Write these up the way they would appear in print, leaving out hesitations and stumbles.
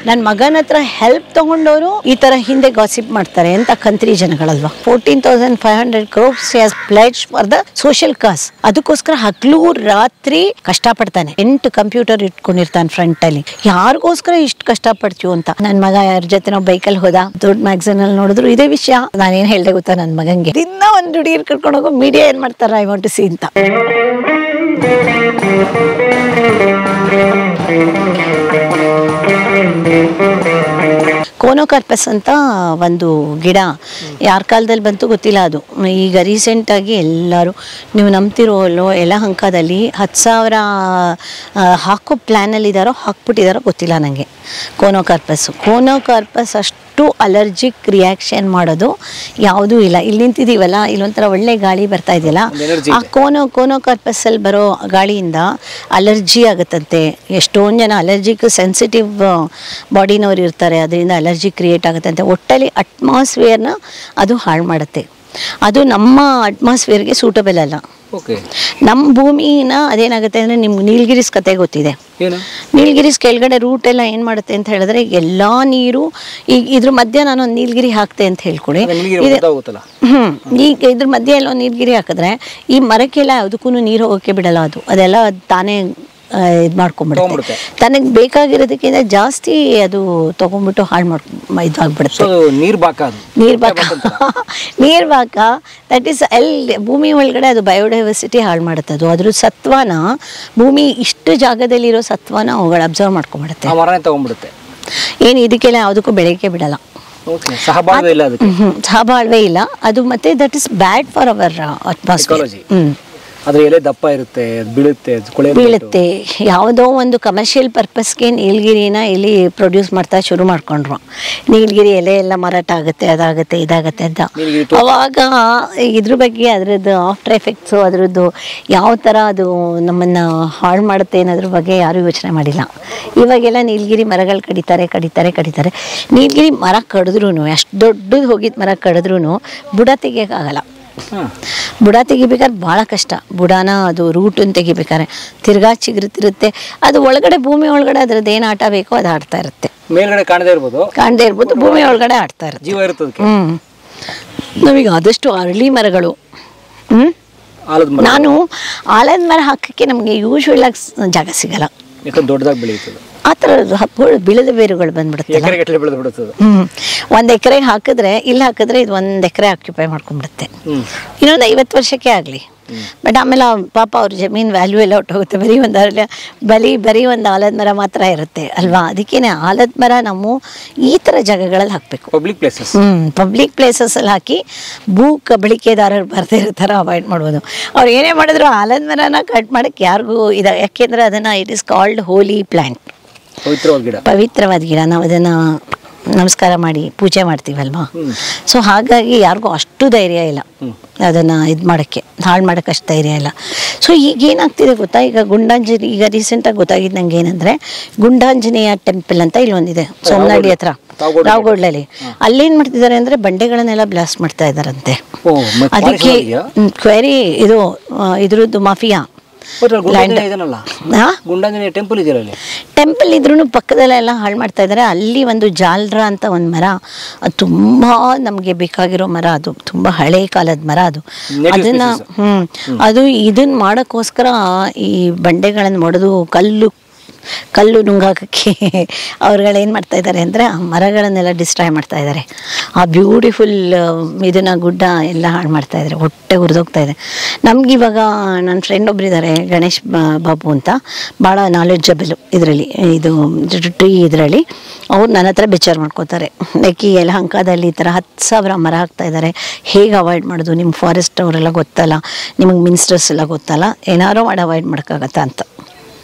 ನನ್ನ ಮಗನ ಹತ್ರ ಹೆಲ್ಪ್ ತಗೊಂಡವರು ಈ ತರ ಹಿಂದೆ ಗಾಸಿಪ್ ಮಾಡ್ತಾರೆ ಅಂತ ಕಂತ್ರಿ ಜನಗಳಲ್ವಾ. 14,500 crores has pledged for the social cause. ಅದಕ್ಕೋಸ್ಕರ ಹಗಲು ರಾತ್ರಿ ಕಷ್ಟಪಡ್ತಾನೆ. 8 ಕಂಪ್ಯೂಟರ್ ಇಟ್ಕೊಂಡಿರ್ತಾನೆ ಫ್ರಂಟ್ ಅಲ್ಲಿ. ಯಾರಿಗೋಸ್ಕರ ಇಷ್ಟು ಕಷ್ಟಪಡ್ತೀವಿ ಅಂತ. ನನ್ನ ಮಗ ಯಾರ ಜೊತೆ ನಾವು ಬೈಕಲ್ಲಿ ಹೋದ, ದೊಡ್ಡ ಮ್ಯಾಗಝಿನ್ ಅಲ್ಲಿ ನೋಡಿದ್ರು ಇದೇ ವಿಷಯ. ನಾನೇನ್ ಹೇಳ್ದೆ ಗೊತ್ತಾ ನನ್ನ ಮಗಂಗೆ, ದಿನ ಒಂದು ಹುಡುಗಿರ್ ಕರ್ಕೊಂಡು ಹೋಗೋ ಮೀಡಿಯಾ ಏನ್ ಮಾಡ್ತಾರ ಐ ವಾಂಟ್ ಟು ಸಿ ಅಂತ. ಕೋನೋಕಾರ್ಪಸ್ ಅಂತ ಒಂದು ಗಿಡ ಯಾರ ಕಾಲದಲ್ಲಿ ಬಂತು ಗೊತ್ತಿಲ್ಲ. ಅದು ಈಗ ರೀಸೆಂಟಾಗಿ ಎಲ್ಲರೂ, ನೀವು ನಂಬ್ತಿರೋಲ್ಲೋ, ಯಲಹಂಕದಲ್ಲಿ 10,000 ಹಾಕೋ ಪ್ಲ್ಯಾನಲ್ಲಿ ಇದ್ದಾರೋ ಹಾಕ್ಬಿಟ್ಟಿದ್ದಾರೋ ಗೊತ್ತಿಲ್ಲ ನನಗೆ. ಕೋನೋಕಾರ್ಪಸ್ ಅಷ್ಟು ಅಲರ್ಜಿಕ್ ರಿಯಾಕ್ಷನ್ ಮಾಡೋದು ಯಾವುದೂ ಇಲ್ಲ. ಇಲ್ಲಿ ನಿಂತಿದ್ದೀವಲ್ಲ, ಇಲ್ಲೊಂಥರ ಒಳ್ಳೆ ಗಾಳಿ ಬರ್ತಾ ಇದೆಯಲ್ಲ, ಆ ಕೋನೋಕಾರ್ಪಸ್ಸಲ್ಲಿ ಬರೋ ಗಾಳಿಯಿಂದ ಅಲರ್ಜಿ ಆಗುತ್ತಂತೆ. ಎಷ್ಟೊಂದು ಜನ ಅಲರ್ಜಿಕ್ ಸೆನ್ಸಿಟಿವ್ ಬಾಡಿನವ್ರು ಇರ್ತಾರೆ, ಅದರಿಂದ ಅಲರ್ಜಿ ಕ್ರಿಯೇಟ್ ಆಗುತ್ತಂತೆ. ಒಟ್ಟಲ್ಲಿ ಅಟ್ಮಾಸ್ಫಿಯರ್ನ ಅದು ಹಾಳು ಮಾಡುತ್ತೆ. ಅದು ನಮ್ಮ ಅಟ್ಮಾಸ್ಫಿಯರ್ಗೆ ಸೂಟಬಲ್ ಅಲ್ಲ. ನಮ್ಮ ಭೂಮಿನ ಅದೇನಾಗುತ್ತೆ ಅಂದರೆ, ನಿಮ್ಗೆ ನೀಲಗಿರೀಸ್ ಕತೆ ಗೊತ್ತಿದೆ. ನೀಲಗಿರೀಸ್ ಕೆಳಗಡೆ ರೂಟ್ ಎಲ್ಲ ಏನು ಮಾಡುತ್ತೆ ಅಂತ ಹೇಳಿದ್ರೆ, ಎಲ್ಲ ನೀರು ಈಗ ಇದ್ರ ಮಧ್ಯೆ ನಾನೊಂದು ನೀಲಗಿರಿ ಹಾಕ್ತೆ ಅಂತ ಹೇಳ್ಕೊಡಿ. ಈಗ ಇದ್ರ ಮಧ್ಯೆ ಎಲ್ಲ ನೀಲಗಿರಿ ಹಾಕಿದ್ರೆ ಈ ಮರಕ್ಕೆಲ್ಲ ಯಾವುದಕ್ಕೂ ನೀರು ಹೋಗೋಕ್ಕೆ ಬಿಡಲ್ಲ. ಅದೆಲ್ಲ ತಾನೇ ಇದು ಮಾಡ್ಕೊಂಡ್ಬಿಡುತ್ತೆ. ತನಗೆ ಬೇಕಾಗಿರೋದಕ್ಕಿಂತ ಜಾಸ್ತಿ ಅದು ತಗೊಂಡ್ಬಿಟ್ಟು ಹಾಳು ಇದಾಗ್ಬಿಡುತ್ತೆ. ನೀರ್ ಬಾಕ ದಟ್ ಈಸ್ ಭೂಮಿ ಒಳಗಡೆ ಅದು ಬಯೋಡೈವರ್ಸಿಟಿ ಹಾಳು ಮಾಡುತ್ತೆ. ಅದು ಅದ್ರ ಸತ್ವನ, ಭೂಮಿ ಇಷ್ಟು ಜಾಗದಲ್ಲಿರೋ ಸತ್ವನ ಅವುಗಳು ಅಬ್ಸರ್ವ್ ಮಾಡ್ಕೊಂಡ್ಬಿಡುತ್ತೆ. ಏನು ಇದಕ್ಕೆಲ್ಲ ಯಾವುದಕ್ಕೂ ಬೆಳೆಯಕ್ಕೆ ಬಿಡಲ್ಲ. ಸಹಬಾಳ್ವೆ ಇಲ್ಲ ಅದು. ಮತ್ತೆ that is bad for our atmosphere. ಅದ್ರ ಎಲೆ ದಪ್ಪ ಇರುತ್ತೆ, ಬೀಳುತ್ತೆ. ಯಾವುದೋ ಒಂದು ಕಮರ್ಷಿಯಲ್ ಪರ್ಪಸ್ಗೆ ನೀಲಗಿರಿನ ಇಲ್ಲಿ ಪ್ರೊಡ್ಯೂಸ್ ಮಾಡ್ತಾ ಶುರು ಮಾಡ್ಕೊಂಡ್ರು. ನೀಲಗಿರಿ ಎಲೆ ಎಲ್ಲ ಮಾರಾಟ ಆಗುತ್ತೆ, ಅದಾಗುತ್ತೆ, ಇದಾಗುತ್ತೆ ಅಂತ. ಅವಾಗ ಇದ್ರ ಬಗ್ಗೆ ಅದರದ್ದು ಆಫ್ಟರ್ ಎಫೆಕ್ಟ್ಸು, ಅದರದ್ದು ಯಾವ ಥರ ಅದು ನಮ್ಮನ್ನು ಹಾಳು ಮಾಡುತ್ತೆ ಅನ್ನೋದ್ರ ಬಗ್ಗೆ ಯಾರೂ ಯೋಚನೆ ಮಾಡಿಲ್ಲ. ಇವಾಗೆಲ್ಲ ನೀಲಗಿರಿ ಮರಗಳು ಕಡಿತಾರೆ. ನೀಲಗಿರಿ ಮರ ಕಡಿದ್ರೂ, ಎಷ್ಟು ದೊಡ್ಡದು ಹೋಗಿದ್ದ ಮರ ಕಡಿದ್ರೂ ಬುಡ ತೆಗಿಯೋಕ್ಕಾಗಲ್ಲ. ಬುಡ ತೆಗಿಬೇಕಾದ್ರೆ ಭಾಳ ಕಷ್ಟ. ಬುಡಾನ ಅದು ರೂಟನ್ನು ತೆಗಿಬೇಕಾದ್ರೆ ತಿರ್ಗಾ ಚಿಗುರುತ್ತಿರುತ್ತೆ. ಅದು ಒಳಗಡೆ, ಭೂಮಿ ಒಳಗಡೆ ಅದ್ರದ್ದು ಏನು ಆಟ ಬೇಕೋ ಅದು ಆಡ್ತಾ ಇರುತ್ತೆ. ಮೇಲ್ಗಡೆ ಕಾಣದೇ ಇರ್ಬೋದು, ಭೂಮಿ ಒಳಗಡೆ ಆಡ್ತಾ ಇರುತ್ತೆ. ನಾವೀಗ ಆದಷ್ಟು ಅರಳಿ ಮರಗಳು, ನಾನು ಆಲದ ಮರ ಹಾಕಕ್ಕೆ ನಮಗೆ ಯೂಶ್ವಲ್ ಆಗಿ ಜಾಗ ಸಿಗಲ್ಲ, ದೊಡ್ಡದಾಗಿ ಬೆಳೆಯುತ್ತದೆ. ಆ ಥರ ಹಬ್ಬಗಳು ಬಿಳದ ಬೇರುಗಳು ಬಂದ್ಬಿಡುತ್ತೆ. 1 ಎಕರೆಗೆ ಹಾಕಿದ್ರೆ, ಇಲ್ಲಿ ಹಾಕಿದ್ರೆ ಇದು 1 ಎಕರೆ ಆಕ್ಯುಪೈ ಮಾಡ್ಕೊಂಡ್ಬಿಡುತ್ತೆ. ಇನ್ನೊಂದು 50 ವರ್ಷಕ್ಕೆ ಆಗಲಿ. ಬಟ್ ಆಮೇಲೆ ಪಾಪ ಅವ್ರ ಜಮೀನು ವ್ಯಾಲ್ಯೂ ಎಲ್ಲ ಹೊಟ್ಟೋಗುತ್ತೆ. ಬರೀ ಒಂದು ಆಲದ ಮರ ಮಾತ್ರ ಇರುತ್ತೆ ಅಲ್ವಾ. ಅದಕ್ಕೇನೆ ಆಲದ ಮರ ನಾವು ಈ ಥರ ಜಾಗಗಳಲ್ಲಿ ಹಾಕಬೇಕು. ಪಬ್ಲಿಕ್ ಪ್ಲೇಸಸ್ಸಲ್ಲಿ ಹಾಕಿ ಭೂ ಕಬಳಿಕೆದಾರರು ಬರ್ದೇ ಇರೋ ಥರ ಅವಾಯ್ಡ್ ಮಾಡ್ಬೋದು. ಅವ್ರು ಏನೇ ಮಾಡಿದ್ರು ಆಲದ ಮರನ ಕಟ್ ಮಾಡೋಕ್ಕೆ ಯಾರಿಗೂ ಯಾಕೆಂದರೆ ಅದನ್ನು it is called holy plant, ಪವಿತ್ರವಾದ ಗಿಡ. ನಾವು ಅದನ್ನು ನಮಸ್ಕಾರ ಮಾಡಿ ಪೂಜೆ ಮಾಡ್ತೀವಲ್ವಾ. ಸೊ ಹಾಗಾಗಿ ಯಾರಿಗೂ ಅಷ್ಟು ಧೈರ್ಯ ಇಲ್ಲ ಅದನ್ನು ಇದು ಮಾಡೋಕ್ಕೆ, ಹಾಳು ಮಾಡೋಕ್ಕೆ ಅಷ್ಟು ಧೈರ್ಯ ಇಲ್ಲ. ಸೊ ಈಗ ಏನಾಗ್ತಿದೆ ಗೊತ್ತಾ, ಈಗ ಗುಂಡಾಂಜನೇಯ, ಈಗ ರೀಸೆಂಟಾಗಿ ಗೊತ್ತಾಗಿದ್ದು ನಂಗೆ ಏನಂದರೆ, ಗುಂಡಾಂಜನೇಯ ಟೆಂಪಲ್ ಅಂತ ಇಲ್ಲೊಂದಿದೆ ಸೋಮನಹಳ್ಳಿ ಹತ್ರ, ರಾವಗೋಡ್ಲಲ್ಲಿ. ಅಲ್ಲೇನು ಮಾಡ್ತಿದ್ದಾರೆ ಅಂದರೆ ಬಂಡೆಗಳನ್ನೆಲ್ಲ ಬ್ಲಾಸ್ಟ್ ಮಾಡ್ತಾ ಇದ್ದಾರಂತೆ. ಅದಕ್ಕೆ ಕ್ವೆರಿ ಇದ್ರದ್ದು ಮಾಫಿಯಾ. ಟೆಂಪಲ್ ಇದ್ರೂ ಪಕ್ಕದಲ್ಲೆಲ್ಲ ಹಾಳು ಮಾಡ್ತಾ ಇದ್ದಾರೆ. ಅಲ್ಲಿ ಒಂದು ಜಾಲ್ರ ಅಂತ ಒಂದು ಮರ, ಅದು ತುಂಬ ನಮಗೆ ಬೇಕಾಗಿರೋ ಮರ, ಅದು ತುಂಬ ಹಳೆ ಕಾಲದ ಮರ. ಅದು ಇದನ್ನ ಮಾಡೋಕ್ಕೋಸ್ಕರ ಈ ಬಂಡೆಗಳನ್ನು ಒಡೆದು ಕಲ್ಲು ನುಂಗಾಕಕ್ಕೆ ಅವ್ರುಗಳೇನು ಮಾಡ್ತಾ ಇದ್ದಾರೆ ಅಂದರೆ ಆ ಮರಗಳನ್ನೆಲ್ಲ ಡಿಸ್ಟ್ರಾಯ್ ಮಾಡ್ತಾ ಇದ್ದಾರೆ. ಆ ಬ್ಯೂಟಿಫುಲ್ ಇದನ್ನ ಗುಡ್ಡ ಎಲ್ಲ ಹಾಳು ಮಾಡ್ತಾ ಇದ್ದಾರೆ. ಹೊಟ್ಟೆ ಉರಿದೋಗ್ತಾ ಇದೆ. ನಮಗಿವಾಗ ನನ್ನ ಫ್ರೆಂಡ್ ಒಬ್ಬರಿದ್ದಾರೆ, ಗಣೇಶ್ ಬಾಬು ಅಂತ, ಭಾಳ ನಾಲೆಡ್ಜಬಲು ಇದರಲ್ಲಿ, ಇದು ಟ್ರೀ ಇದರಲ್ಲಿ. ಅವ್ರು ನನ್ನ ಹತ್ರ ವಿಚಾರ ಮಾಡ್ಕೋತಾರೆ, ಲೈಕ್ ಈ ಯಲಹಂಕದಲ್ಲಿ ಈ ಥರ 10,000 ಮರ ಹಾಕ್ತಾ ಇದ್ದಾರೆ, ಹೇಗೆ ಅವಾಯ್ಡ್ ಮಾಡೋದು? ನಿಮ್ಮ ಫಾರೆಸ್ಟ್ ಅವರೆಲ್ಲ ಗೊತ್ತಲ್ಲ, ನಿಮಗೆ ಮಿನಿಸ್ಟರ್ಸ್ ಎಲ್ಲ ಗೊತ್ತಲ್ಲ, ಏನಾರೋ ಮಾಡಿ ಅವಾಯ್ಡ್ ಮಾಡೋಕ್ಕಾಗತ್ತಾ ಅಂತ.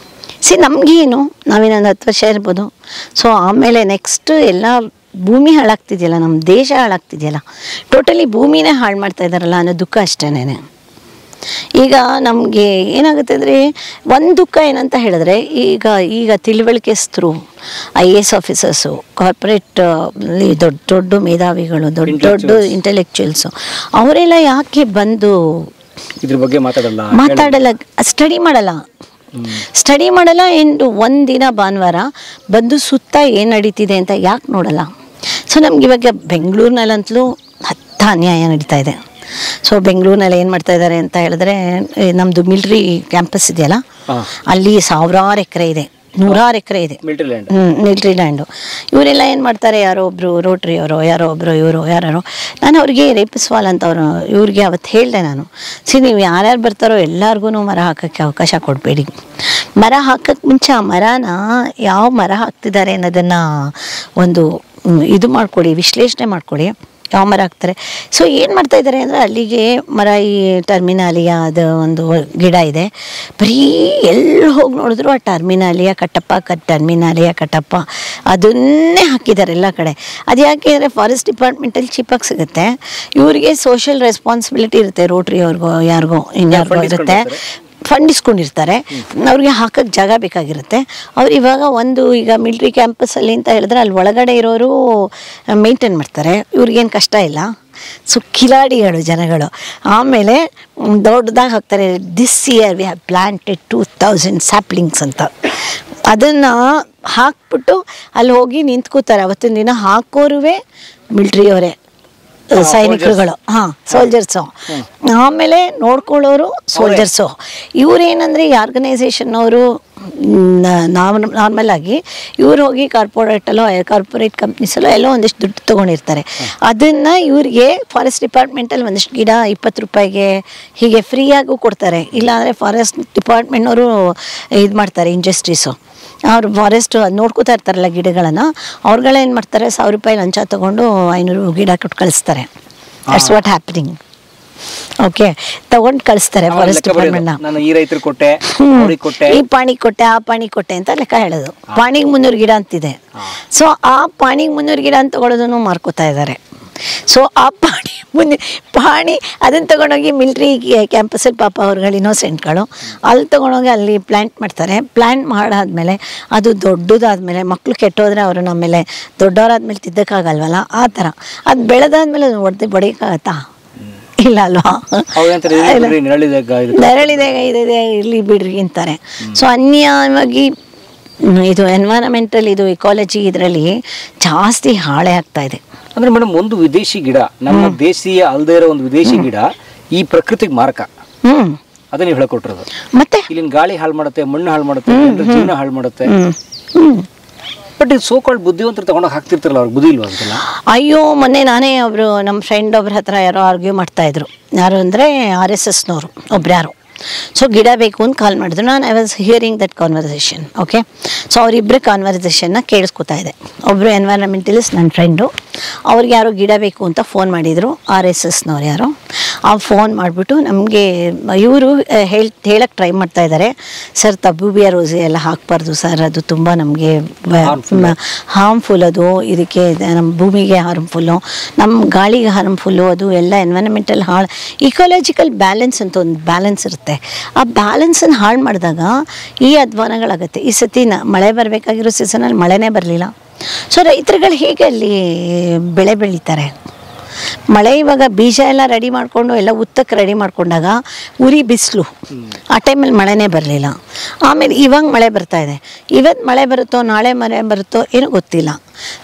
ನಮಗೇನು, ನಾವೇನೊಂದು 10 ವರ್ಷ ಇರ್ಬೋದು. ಸೊ ಆಮೇಲೆ ನೆಕ್ಸ್ಟ್ ಎಲ್ಲ ಭೂಮಿ ಹಾಳಾಗ್ತಿದೆಯಲ್ಲ, ನಮ್ಮ ದೇಶ ಹಾಳಾಗ್ತಿದೆಯಲ್ಲ, ಟೋಟಲಿ ಭೂಮಿನೇ ಹಾಳು ಮಾಡ್ತಾ ಇದ್ದಾರಲ್ಲ ಅನ್ನೋ ದುಃಖ ಅಷ್ಟೇನೆ. ಈಗ ನಮಗೆ ಏನಾಗುತ್ತೆ ಅಂದರೆ, ಒಂದು ದುಃಖ ಏನಂತ ಹೇಳಿದ್ರೆ, ಈಗ ತಿಳುವಳಿಕೆಸ್ತರು, IAS ಆಫೀಸರ್ಸು, ಕಾರ್ಪೊರೇಟ್ ದೊಡ್ಡ ಮೇಧಾವಿಗಳು, ದೊಡ್ಡ ಇಂಟೆಲೆಕ್ಚುಯಲ್ಸು, ಅವರೆಲ್ಲ ಯಾಕೆ ಬಂದು ಇದ್ರ ಬಗ್ಗೆ ಮಾತಾಡಲ್ಲ, ಸ್ಟಡಿ ಮಾಡಲ್ಲ. ಸ್ಟಡಿ ಮಾಡಲ್ಲ. ಏನು ಒಂದಿನ ಭಾನುವಾರ ಬಂದು ಸುತ್ತ ಏನು ನಡೀತಿದೆ ಅಂತ ಯಾಕೆ ನೋಡಲ್ಲ? ಸೊ ನಮ್ಗೆ ಇವಾಗ ಬೆಂಗಳೂರಿನಲ್ಲಂತಲೂ ಅನ್ಯಾಯ ನಡೀತಾ ಇದೆ. ಸೊ ಬೆಂಗಳೂರಿನಲ್ಲಿ ಏನು ಮಾಡ್ತಾ ಇದ್ದಾರೆ ಅಂತ ಹೇಳಿದ್ರೆ, ನಮ್ಮದು ಮಿಲ್ಟ್ರಿ ಕ್ಯಾಂಪಸ್ ಇದೆಯಲ್ಲ, ಅಲ್ಲಿ ಸಾವಿರಾರು ಎಕರೆ ಇದೆ, 100 ಎಕರೆ ಇದೆ ಮಿಲ್ಟ್ರಿ ಲ್ಯಾಂಡು. ಇವರೆಲ್ಲ ಏನು ಮಾಡ್ತಾರೆ, ಯಾರೋ ಒಬ್ಬರು ರೋಟ್ರಿ ಅವರು, ಯಾರೋ ಒಬ್ಬರು ಇವರು ಯಾರು, ನಾನು ಅವ್ರಿಗೆ ರೇಪಿಸ್ವಾಲ್ ಅಂತ ಅವರು ಇವ್ರಿಗೆ ಅವತ್ತು ಹೇಳಿದೆ ನಾನು, ನೀವು ಯಾರ್ಯಾರು ಬರ್ತಾರೋ ಎಲ್ಲರಿಗೂ ಮರ ಹಾಕೋಕ್ಕೆ ಅವಕಾಶ ಕೊಡಬೇಡಿ. ಮರ ಹಾಕೋಕ್ಕೆ ಮುಂಚೆ ಆ ಮರನ ಯಾವ ಮರ ಹಾಕ್ತಿದ್ದಾರೆ ಅನ್ನೋದನ್ನು ಒಂದು ಇದು ಮಾಡ್ಕೊಡಿ, ವಿಶ್ಲೇಷಣೆ ಮಾಡ್ಕೊಡಿ, ಯಾವ ಮರ ಹಾಕ್ತಾರೆ. ಸೊ ಏನು ಮಾಡ್ತಾ ಇದ್ದಾರೆ ಅಂದರೆ, ಅಲ್ಲಿಗೆ ಮರ ಈ ಟರ್ಮಿನಾಲಿಯಾ ಅದು ಒಂದು ಗಿಡ ಇದೆ, ಬರೀ ಎಲ್ಲಿ ಹೋಗಿ ನೋಡಿದ್ರು ಆ ಟರ್ಮಿನಾಲಿಯಾ ಕಟ್ಟಪ್ಪ ಅದನ್ನೇ ಹಾಕಿದ್ದಾರೆ ಎಲ್ಲ ಕಡೆ. ಅದು ಯಾಕೆ ಅಂದರೆ ಫಾರೆಸ್ಟ್ ಡಿಪಾರ್ಟ್ಮೆಂಟಲ್ಲಿ ಚೀಪಾಗಿ ಸಿಗುತ್ತೆ, ಇವರಿಗೆ ಸೋಷಿಯಲ್ ರೆಸ್ಪಾನ್ಸಿಬಿಲಿಟಿ ಇರುತ್ತೆ, ರೋಟ್ರಿ ಅವ್ರಿಗೋ ಯಾರಿಗೋ ಇನ್ಯಾರಿಗೋ ಇರುತ್ತೆ, ಫಂಡ್ ಇಸ್ಕೊಂಡಿರ್ತಾರೆ, ಅವ್ರಿಗೆ ಹಾಕೋಕ್ಕೆ ಜಾಗ ಬೇಕಾಗಿರುತ್ತೆ. ಅವ್ರು ಇವಾಗ ಈಗ ಮಿಲ್ಟ್ರಿ ಕ್ಯಾಂಪಸ್ಸಲ್ಲಿ ಅಂತ ಹೇಳಿದ್ರೆ ಅಲ್ಲಿ ಒಳಗಡೆ ಇರೋರು ಮೇಂಟೈನ್ ಮಾಡ್ತಾರೆ, ಇವ್ರಿಗೇನು ಕಷ್ಟ ಇಲ್ಲ. ಸೊ ಕಿಲಾಡಿಗಳು ಜನಗಳು. ಆಮೇಲೆ ದೊಡ್ಡದಾಗಿ ಹಾಕ್ತಾರೆ, this year we have planted 2000 saplings ಅಂತ. ಅದನ್ನು ಹಾಕ್ಬಿಟ್ಟು ಅಲ್ಲಿ ಹೋಗಿ ನಿಂತ್ಕೋತಾರೆ. ಅವತ್ತಿನ ದಿನ ಹಾಕೋರುವೆ ಮಿಲ್ಟ್ರಿಯವರೇ, ಸೈನಿಕರುಗಳು, ಸೋಲ್ಜರ್ಸು. ಆಮೇಲೆ ನೋಡ್ಕೊಳ್ಳೋರು ಸೋಲ್ಜರ್ಸು. ಇವರೇನಂದರೆ ಈ ಆರ್ಗನೈಸೇಷನ್ ಅವರು ನಾರ್ಮಲ್ ಆಗಿ ಇವ್ರು ಹೋಗಿ ಕಾರ್ಪೊರೇಟ್ ಕಂಪ್ನೀಸಲ್ಲೋ ಎಲ್ಲೋ ಒಂದಿಷ್ಟು ದುಡ್ಡು ತೊಗೊಂಡಿರ್ತಾರೆ. ಅದನ್ನು ಇವ್ರಿಗೆ ಫಾರೆಸ್ಟ್ ಡಿಪಾರ್ಟ್ಮೆಂಟಲ್ಲಿ ಒಂದಿಷ್ಟು ಗಿಡ 20 ರೂಪಾಯಿಗೆ ಹೀಗೆ ಫ್ರೀಯಾಗೂ ಕೊಡ್ತಾರೆ. ಇಲ್ಲಾಂದರೆ ಫಾರೆಸ್ಟ್ ಡಿಪಾರ್ಟ್ಮೆಂಟ್ನವರು ಇದು ಮಾಡ್ತಾರೆ, ಇಂಡಸ್ಟ್ರೀಸು. ಅವ್ರು ಫಾರೆಸ್ಟ್ ನೋಡ್ಕೋತಾ ಇರ್ತಾರಲ್ಲ ಗಿಡಗಳನ್ನು, ಅವ್ರುಗಳೇನು ಮಾಡ್ತಾರೆ, 1000 ರೂಪಾಯಿ ಲಂಚ ತೊಗೊಂಡು 500 ಗಿಡ ಕೊಟ್ಟು ಕಳಿಸ್ತಾರೆ. That's what happening. ಓಕೆ, ತಗೊಂಡು ಕಳಿಸ್ತಾರೆ ಫಾರೆಸ್ಟ್ ಡಿಪಾರ್ಟ್ಮೆಂಟ್ನ. ಈ ಪಾಣಿ ಕೊಟ್ಟೆ ಆ ಪಾಣಿ ಕೊಟ್ಟೆ ಅಂತ ಲೆಕ್ಕ ಹೇಳೋದು. ಪಾಣಿಗೆ 300 ಗಿಡ ಅಂತಿದೆ. ಸೊ ಆ ಪಾಣಿಗೆ 300 ಗಿಡ ಅಂತ ತಗೊಳ್ಳೋದನ್ನು ಮಾರ್ಕೋತಾ ಇದ್ದಾರೆ. ಸೊ ಆ ಪಾಣಿ ಅದನ್ನು ತೊಗೊಂಡೋಗಿ ಮಿಲ್ಟ್ರಿ ಕ್ಯಾಂಪಸಲ್ಲಿ ಪಾಪ ಅವ್ರುಗಳು ಇನ್ನೋಸೆಂಟ್ಗಳು ಅಲ್ಲಿ ತೊಗೊಂಡೋಗಿ ಅಲ್ಲಿ ಪ್ಲ್ಯಾಂಟ್ ಮಾಡ್ತಾರೆ. ಪ್ಲ್ಯಾಂಟ್ ಮಾಡಾದ್ಮೇಲೆ ಅದು ದೊಡ್ಡದಾದ್ಮೇಲೆ ಮಕ್ಕಳು ಕೆಟ್ಟೋದ್ರೆ ಅವರು ನಮ್ಮೇಲೆ ದೊಡ್ಡವರಾದ್ಮೇಲೆ ತಿದ್ದಕ್ಕಾಗಲ್ವಲ್ಲ, ಆ ಥರ ಅದು ಬೆಳೆದಾದ್ಮೇಲೆ ಹೊಡೆಯೋಕ್ಕಾಗತ್ತಾ? ಇಲ್ಲ ಅಲ್ವಾ? ನೆರಳಿದೆ ಇದೆ ಇರಲಿ ಬಿಡ್ರಿ ಅಂತಾರೆ. ಸೊ ಅನ್ಯಾಯವಾಗಿ ಇದು ಎನ್ವೈರನ್ಮೆಂಟಲ್, ಇದು ಇಕಾಲಜಿ ಇದರಲ್ಲಿ ಜಾಸ್ತಿ ಹಾಳೆ ಆಗ್ತಾ ಇದೆ. ಅಂದ್ರೆ ಮೇಡಮ್, ಒಂದು ವಿದೇಶಿ ಗಿಡ, ನಮ್ಮ ದೇಶೀಯ ಅಲ್ಲದೆ ಇರೋ ಒಂದು ವಿದೇಶಿ ಗಿಡ ಈ ಪ್ರಕೃತಿಗೆ ಮಾರಕ. ಅದನ್ನ ನೀವು ಹೇಳ್ಕೊಟ್ಟಿರೋದು. ಮತ್ತೆ ಇಲ್ಲಿನ ಗಾಳಿ ಹಾಳು ಮಾಡುತ್ತೆ, ಮಣ್ಣು ಹಾಳು ಮಾಡುತ್ತೆ, ಜೀವನ ಹಾಳು ಮಾಡುತ್ತೆ. ಬಟ್ ಇದು ಸೋಕಾಲ್ಡ್ ಬುದ್ಧಿವಂತರು ತಗೊಂಡೋಗಿ ಹಾಕ್ತಿರ್ತಾರಲ್ಲ, ಅವ್ರಿಗೆ ಬುದ್ಧಿ ಇಲ್ವಾ ಅಂತೆಲ್ಲ? ಅಯ್ಯೋ, ಮೊನ್ನೆ ನಾನೇ ಒಬ್ರು ನಮ್ಮ ಫ್ರೆಂಡ್ ಒಬ್ರ ಹತ್ರ ಯಾರೋ ಆರ್ಗ್ಯೂ ಮಾಡ್ತಾ ಇದ್ರು. ಯಾರು ಅಂದರೆ RSSನವರು ಒಬ್ರು ಯಾರು. ಸೊ ಗಿಡ ಬೇಕು ಅಂತ ಕಾಲ್ ಮಾಡಿದ್ರು. ನಾನು I was hearing that conversation. Okay, so ಅವರಿಬ್ಬರು ಕಾನ್ವರ್ಸೇಷನ್ನ ಕೇಳಿಸ್ಕೊತಾ ಇದೆ. ಒಬ್ಬರು ಎನ್ವೈರನ್ಮೆಂಟಲಿಸ್ಟ್ ನನ್ನ ಫ್ರೆಂಡು, ಅವ್ರಿಗೆ ಯಾರೋ ಗಿಡ ಬೇಕು ಅಂತ ಫೋನ್ ಮಾಡಿದರು, RSSನವ್ರು ಯಾರೋ. ಆ ಫೋನ್ ಮಾಡಿಬಿಟ್ಟು ನಮಗೆ ಇವರು ಹೇಳಕ್ಕೆ ಟ್ರೈ ಮಾಡ್ತಾ ಇದ್ದಾರೆ, ಸರ್ ತಬ್ಬೂಬಿಯ ರೋಸಿ ಎಲ್ಲ ಹಾಕಬಾರ್ದು ಸರ್, ಅದು ತುಂಬ ನಮಗೆ ಹಾರ್ಮ್ಫುಲ್, ಅದು ಇದಕ್ಕೆ ನಮ್ಮ ಭೂಮಿಗೆ ಹಾರ್ಮ್ಫುಲ್ಲು, ನಮ್ಮ ಗಾಳಿಗೆ ಹಾರ್ಮ್ಫುಲ್ಲು, ಅದು ಎಲ್ಲ ಎನ್ವೈರನ್ಮೆಂಟಲ್ ಇಕಾಲಜಿಕಲ್ ಬ್ಯಾಲೆನ್ಸ್ ಅಂತ ಒಂದು ಬ್ಯಾಲೆನ್ಸ್ ಇರುತ್ತೆ. ಆ ಬ್ಯಾಲೆನ್ಸನ್ನು ಹಾಳು ಮಾಡಿದಾಗ ಈ ಅಧ್ವಾನಗಳಾಗುತ್ತೆ. ಈ ಸತಿ ಮಳೆ ಬರಬೇಕಾಗಿರೋ ಸೀಸನಲ್ಲಿ ಮಳೆನೇ ಬರಲಿಲ್ಲ. ಸೊ ರೈತರುಗಳು ಹೇಗೆ ಅಲ್ಲಿ ಬೆಳೆ ಬೆಳೀತಾರೆ? ಮಳೆ ಇವಾಗ ಬೀಜ ಎಲ್ಲ ರೆಡಿ ಮಾಡಿಕೊಂಡು ಎಲ್ಲ ಉತ್ತಕ್ಕೆ ರೆಡಿ ಮಾಡ್ಕೊಂಡಾಗ ಉರಿ ಬಿಸಿಲು, ಆ ಟೈಮಲ್ಲಿ ಮಳೆನೇ ಬರಲಿಲ್ಲ. ಆಮೇಲೆ ಇವಾಗ ಮಳೆ ಬರ್ತಾ ಇದೆ. ಇವತ್ತು ಮಳೆ ಬರುತ್ತೋ ನಾಳೆ ಮಳೆ ಬರುತ್ತೋ ಏನೂ ಗೊತ್ತಿಲ್ಲ.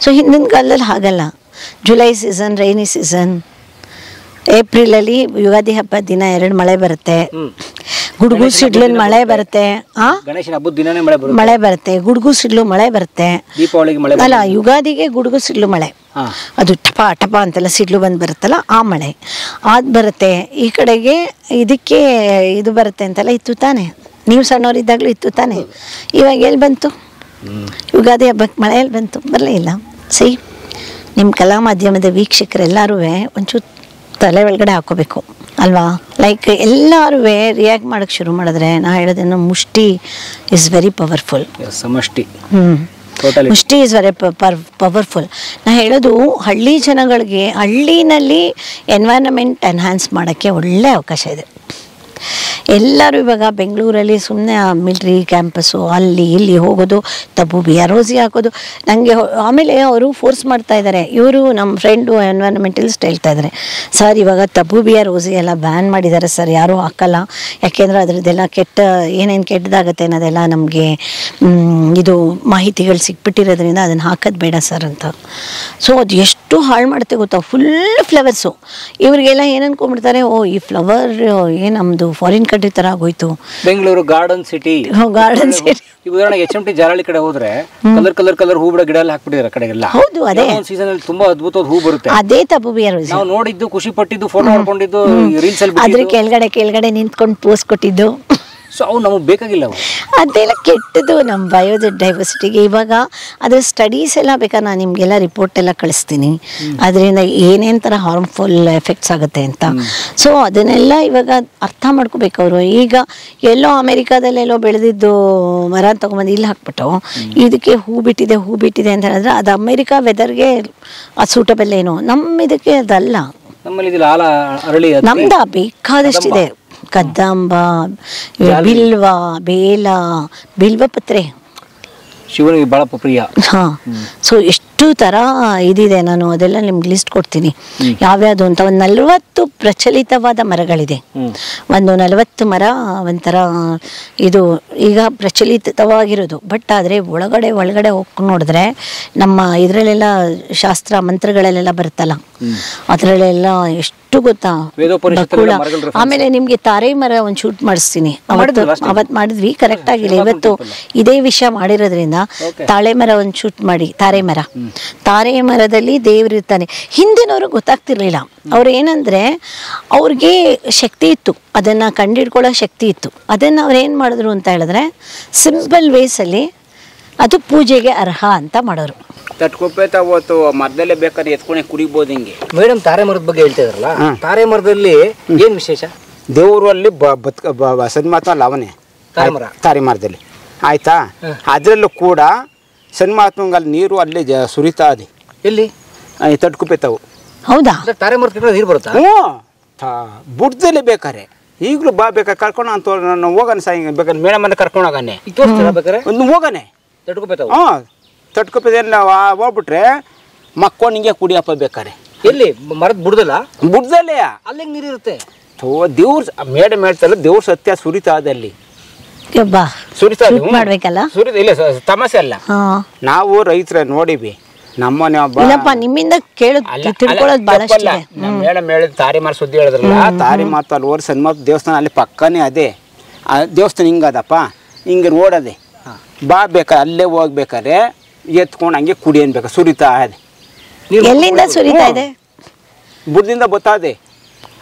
ಸೊ ಹಿಂದಿನ ಕಾಲದಲ್ಲಿ ಹಾಗಲ್ಲ. ಜುಲೈ ಸೀಸನ್, ರೈನಿ ಸೀಸನ್, ಏಪ್ರಿಲಲ್ಲಿ ಯುಗಾದಿ ಹಬ್ಬದ ದಿನ 2 ಮಳೆ ಬರುತ್ತೆ, ಗುಡುಗು ಸಿಡ್ಲಿನ ಮಳೆ ಬರುತ್ತೆ, ಮಳೆ ಬರುತ್ತೆ, ಗುಡುಗು ಸಿಡ್ಲು ಮಳೆ ಬರುತ್ತೆ. ಅಲ್ಲ, ಯುಗಾದಿಗೆ ಗುಡುಗು ಸಿಡ್ಲು ಮಳೆ, ಅದು ಟಪ ಟಪ ಅಂತೆಲ್ಲ ಸಿಡ್ಲು ಬಂದು ಬರುತ್ತಲ್ಲ, ಆ ಮಳೆ ಅದು ಬರುತ್ತೆ. ಈ ಕಡೆಗೆ ಇದಕ್ಕೆ ಇದು ಬರುತ್ತೆ ಅಂತೆಲ್ಲ ಇತ್ತು ತಾನೆ, ನೀವು ಸಣ್ಣವರಿದ್ದಾಗಲೂ ಇತ್ತು ತಾನೆ. ಇವಾಗ ಎಲ್ಲಿ ಬಂತು? ಯುಗಾದಿ ಹಬ್ಬಕ್ಕೆ ಮಳೆ ಎಲ್ಲಿ ಬಂತು? ಬರಲೇ ಇಲ್ಲ. ಸಿ, ನಿಮ್ಮ ಕಲಾ ಮಾಧ್ಯಮದ ವೀಕ್ಷಕರೆಲ್ಲರೂ ಒಂಚೂರು ತಲೆ ಒಳಗಡೆ ಹಾಕೋಬೇಕು ಅಲ್ವಾ? ಲೈಕ್ ಎಲ್ಲರೂ ರಿಯಾಕ್ಟ್ ಮಾಡೋಕ್ಕೆ ಶುರು ಮಾಡಿದ್ರೆ, ನಾ ಹೇಳೋದೇನು, ಮುಷ್ಟಿ ಇಸ್ ವೆರಿ ಪವರ್ಫುಲ್. ಮುಷ್ಟಿ ಇಸ್ ವೆರಿ ಪವರ್ಫುಲ್. ನಾ ಹೇಳೋದು, ಹಳ್ಳಿ ಜನಗಳಿಗೆ ಹಳ್ಳಿನಲ್ಲಿ ಎನ್ವೈರನ್ಮೆಂಟ್ ಎನ್ಹ್ಯಾನ್ಸ್ ಮಾಡೋಕ್ಕೆ ಒಳ್ಳೆ ಅವಕಾಶ ಇದೆ. ಎಲ್ಲರೂ ಇವಾಗ ಬೆಂಗಳೂರಲ್ಲಿ ಸುಮ್ಮನೆ ಮಿಲ್ಟ್ರಿ ಕ್ಯಾಂಪಸ್ಸು ಅಲ್ಲಿ ಇಲ್ಲಿ ಹೋಗೋದು, ತಬ್ಬು ಬಿಯಾರೋಸಿ ಹಾಕೋದು. ನನಗೆ ಆಮೇಲೆ ಅವರು ಫೋರ್ಸ್ ಮಾಡ್ತಾ ಇದ್ದಾರೆ. ಇವರು ನಮ್ಮ ಫ್ರೆಂಡು ಎನ್ವೈರನ್ಮೆಂಟಲಿಸ್ಟ್ ಹೇಳ್ತಾ ಇದ್ದಾರೆ, ಸರ್ ಇವಾಗ ತಬ್ಬು ಬಿಯಾರೋಸಿ ಎಲ್ಲ ಬ್ಯಾನ್ ಮಾಡಿದ್ದಾರೆ ಸರ್, ಯಾರೂ ಹಾಕಲ್ಲ, ಯಾಕೆಂದರೆ ಅದರದ್ದೆಲ್ಲ ಏನೇನು ಕೆಟ್ಟದಾಗತ್ತೆ ಅನ್ನೋದೆಲ್ಲ ನಮಗೆ ಇದು ಮಾಹಿತಿಗಳು ಸಿಕ್ಬಿಟ್ಟಿರೋದ್ರಿಂದ ಅದನ್ನು ಹಾಕೋದು ಬೇಡ ಸರ್ ಅಂತ. ಸೊ ಅದು ಎಷ್ಟು ಹಾಳು ಮಾಡುತ್ತೆ ಗೊತ್ತಾ, ಫುಲ್ ಫ್ಲವರ್ಸು. ಇವರಿಗೆಲ್ಲ ಏನು ಅನ್ಕೊಂಡ್ಬಿಡ್ತಾರೆ, ಓ ಈ ಫ್ಲವರ್ ಏನು ನಮ್ಮದು ಫಾರಿನ್ ಕಂಟ್ರಿ ಥರ ಆಗೋಯ್ತು. Bengaluru garden city, garden city. ಉದಾಹರಣೆಗೆ HMT ಜಾರಳಿ ಕಡೆ ಹೋದ್ರೆ ಕಲರ್ ಹೂ ಬಿಡೋ ಗಿಡ ಎಲ್ಲ ಹಾಕ್ಬಿಟ್ಟಿದ್ದಾರೆ ಕಡೆಗೆಲ್ಲ. ಹೌದು, ಅದೇ ಸೀಸನ್ ಅಲ್ಲಿ ತುಂಬಾ ಅದ್ಭುತವಾದ ಹೂ ಬರುತ್ತೆ. ಅದೇ ತಬ್ಬು ಬಿಯಾರೋಸಿ ನಾವು ನೋಡಿದ್ದು, ಖುಷಿ ಪಟ್ಟಿದ್ದು, ಫೋಟೋ ಮಾಡ್ಕೊಂಡಿದ್ದು, ರೀಲ್ಸ್ ಅಲ್ಲಿ ಅದ್ರ ಕೆಳಗಡೆ ನಿಂತ್ಕೊಂಡು ಪೋಸ್ ಕೊಟ್ಟಿದ್ದು. ಸೊ ಅವು ನಮಗೆ ಬೇಕಾಗಿಲ್ಲ. ಅದೆಲ್ಲ ಕೆಟ್ಟದ್ದು ನಮ್ಮ ಬಯೋಡೈವರ್ಸಿಟಿಗೆ. ಇವಾಗ ಅದ್ರ ಸ್ಟಡೀಸ್ ಎಲ್ಲ ಬೇಕಾದ್ರೆ ನಾನು ನಿಮಗೆಲ್ಲ ರಿಪೋರ್ಟ್ ಎಲ್ಲ ಕಳಿಸ್ತೀನಿ, ಅದರಿಂದ ಏನೇನು ಥರ ಹಾರ್ಮ್ಫುಲ್ ಎಫೆಕ್ಟ್ಸ್ ಆಗುತ್ತೆ ಅಂತ. ಸೊ ಅದನ್ನೆಲ್ಲ ಇವಾಗ ಅರ್ಥ ಮಾಡ್ಕೋಬೇಕು ಅವರು. ಈಗ ಎಲ್ಲೋ ಅಮೆರಿಕಾದಲ್ಲೆಲ್ಲೋ ಬೆಳೆದಿದ್ದು ಮರ ತೊಗೊಂಬಂದು ಇಲ್ಲಿ ಹಾಕ್ಬಿಟ್ಟು ಇದಕ್ಕೆ ಹೂ ಬಿಟ್ಟಿದೆ ಅಂತ ಹೇಳಿದ್ರೆ ಅದು ಅಮೆರಿಕಾ ವೆದರ್ಗೆ ಅದು ಸೂಟಬಲ್ ಏನು, ನಮ್ಮ ಇದಕ್ಕೆ ಅದಲ್ಲ. ನಮ್ಮಲ್ಲಿ ನಮ್ದ ಬೇಕಾದಷ್ಟಿದೆ. ಕದಂಬ, ಬಿಲ್ವ, ಬೇಲ, ಬಿಲ್ವಪತ್ರೆ ಶಿವನಿಗೆ ಬಹಳ ಪ್ರಿಯ. ಸೊ ಎಷ್ಟು ಥರ ಇದಿದೆ. ನಾನು ಅದೆಲ್ಲ ನಿಮ್ಗೆ ಲಿಸ್ಟ್ ಕೊಡ್ತೀನಿ ಯಾವ್ಯಾವುದು ಅಂತ. ಒಂದು 40 ಪ್ರಚಲಿತವಾದ ಮರಗಳಿದೆ. ಒಂದು 40 ಮರ ಒಂಥರ ಇದು ಈಗ ಪ್ರಚಲಿತವಾಗಿರೋದು. ಬಟ್ ಆದರೆ ಒಳಗಡೆ ಹೋಗಿ ನೋಡಿದ್ರೆ ನಮ್ಮ ಇದರಲ್ಲೆಲ್ಲ ಶಾಸ್ತ್ರ ಮಂತ್ರಗಳಲ್ಲೆಲ್ಲ ಬರುತ್ತಲ್ಲ, ಅದರಲ್ಲೆಲ್ಲ ಎಷ್ಟು ಗೊತ್ತಾ ಬಕುಳ. ಆಮೇಲೆ ನಿಮ್ಗೆ ತಾರೆ ಮರ ಒಂದು ಶೂಟ್ ಮಾಡಿಸ್ತೀನಿ. ಅವತ್ತು ಮಾಡಿದ್ವಿ, ಕರೆಕ್ಟ್ ಆಗಿಲ್ಲ. ಇವತ್ತು ಇದೇ ವಿಷಯ ಮಾಡಿರೋದ್ರಿಂದ ತಾಳೆ ಮರ ಒಂದು ಶೂಟ್ ಮಾಡಿ. ತಾರೆ ಮರದಲ್ಲಿ ದೇವರಿರ್ತಾನೆ. ಹಿಂದಿನವ್ರಿಗೆ ಗೊತ್ತಾಗ್ತಿರ್ಲಿಲ್ಲ. ಅವ್ರು ಏನಂದ್ರೆ ಅವ್ರಿಗೆ ಶಕ್ತಿ ಇತ್ತು, ಅದನ್ನ ಕಂಡಿಡ್ಕೊಳ್ಳೋ ಶಕ್ತಿ ಇತ್ತು. ಅದನ್ನ ಅವ್ರು ಏನ್ ಮಾಡಿದ್ರು ಅಂತ ಹೇಳಿದ್ರೆ ಸಿಂಪಲ್ ವೇಸಲ್ಲಿ ಅದು ಪೂಜೆಗೆ ಅರ್ಹ ಅಂತ ಮಾಡೋರು. ತಟ್ಕೊಪ್ಪೇತಾವತ್ತು ಮರದಲ್ಲೇ ಬೇಕಾದ್ರೆ ಎತ್ಕೊಂಡೆ ಕುಡಿಬೋದು. ಹಿಂಗೆ ಮೇಡಮ್ ತಾರೆ ಮರದ ಬಗ್ಗೆ ಹೇಳ್ತಾ ಇದ್ರಲ್ಲ, ತಾರೆ ಮರದಲ್ಲಿ ಏನ್ ವಿಶೇಷ? ದೇವರು ಅಲ್ಲಿ ಸನ್ಮಾತ್ಮ ಅವನೇ ತಾರೆ ಮರದಲ್ಲಿ, ಆಯ್ತಾ? ಅದರಲ್ಲೂ ಕೂಡ ಸನ್ಮಾತ್ಮಂಗಲ್ಲಿ ನೀರು ಅಲ್ಲಿ ಸುರಿತಾ ಇದೆ. ಎಲ್ಲಿ? ತಟ್ಕೊಪ್ಪೇತಾವು. ಹೌದಾ? ತಾರೆ ಮರದ ನೀರು ಬರುತ್ತಾ? ಹ್ಞೂ, ಬುಡ್ದಲ್ಲೇ ಬೇಕಾರೆ ಈಗಲೂ ಬೇಕಾರೆ ಕರ್ಕೊಂಡು ನಾನು ಹೋಗೋಣ ಸಾಯಿ, ಬೇಕಾದ್ರೆ ಮೇಡಮ್ ಅಂತ ಕರ್ಕೊಂಡು ಹೋಗಾನೆ ಬೇಕಾರೆ ಒಂದು ಹೋಗಾನೆ ತಟ್ಕೊಪ್ಪೇತಾವು. ಹಾಂ, ತಟ್ಕೊಪ್ಪೇದ ಹೋಗ್ಬಿಟ್ರೆ ಮಕ್ಕೊಂಡು ಹಿಂಗೆ ಕುಡಿಯಪ್ಪ ಬೇಕಾರೆ. ಎಲ್ಲಿ? ಮರದ ಬುಡ್ದಲ್ಲೇ ಅಲ್ಲಿ ನೀರು ಇರುತ್ತೆ. ದೇವ್ರ ಮೇಡಮ್ ಹೇಳ್ತಾರಲ್ಲ, ದೇವ್ರ ಸತ್ಯ ಸುರಿತಾ ಅದಲ್ಲಿ ಮಾಡ್ಬೇಕಲ್ಲ. ಇಲ್ಲ ತಮಾಷೆ ಅಲ್ಲ. ನಾವು ರೈತರ ನೋಡಿವಿ. ನಮ್ಮನೆ ನಿಮ್ಮಿಂದ ತಿಳ್ಕೊಳ್ಳೋದು ಬಹಳಷ್ಟು. ಮೇಡಮ್ ಹೇಳಿದ್ ತಾರಿ ಮಾರ್ ಸುದ್ದಿ ಹೇಳಿದ್ರಲ್ಲ, ತಾರಿ ಮಾತು ಅಲ್ಲಿ ಓರ್ ಸನ್ಮಾತ್ ದೇವಸ್ಥಾನ ಅಲ್ಲಿ ಪಕ್ಕನೇ ಅದೇ. ದೇವಸ್ಥಾನ ಹಿಂಗದಪ್ಪ, ಹಿಂಗೆ ರೋಡದೆ. ಬಾ ಬೇಕಾರೆ ಅಲ್ಲೇ ಹೋಗ್ಬೇಕಾರೆ ಎತ್ಕೊಂಡು ಹಂಗೆ ಕುಡಿ ಅನ್ಬೇಕು. ಸುರಿತಾ ಇದೆ. ಎಲ್ಲಿಂದ ಸುರಿತಾ ಇದೆ? ಬುಡ್ದಿಂದ ಬತ್ತಾದೆ.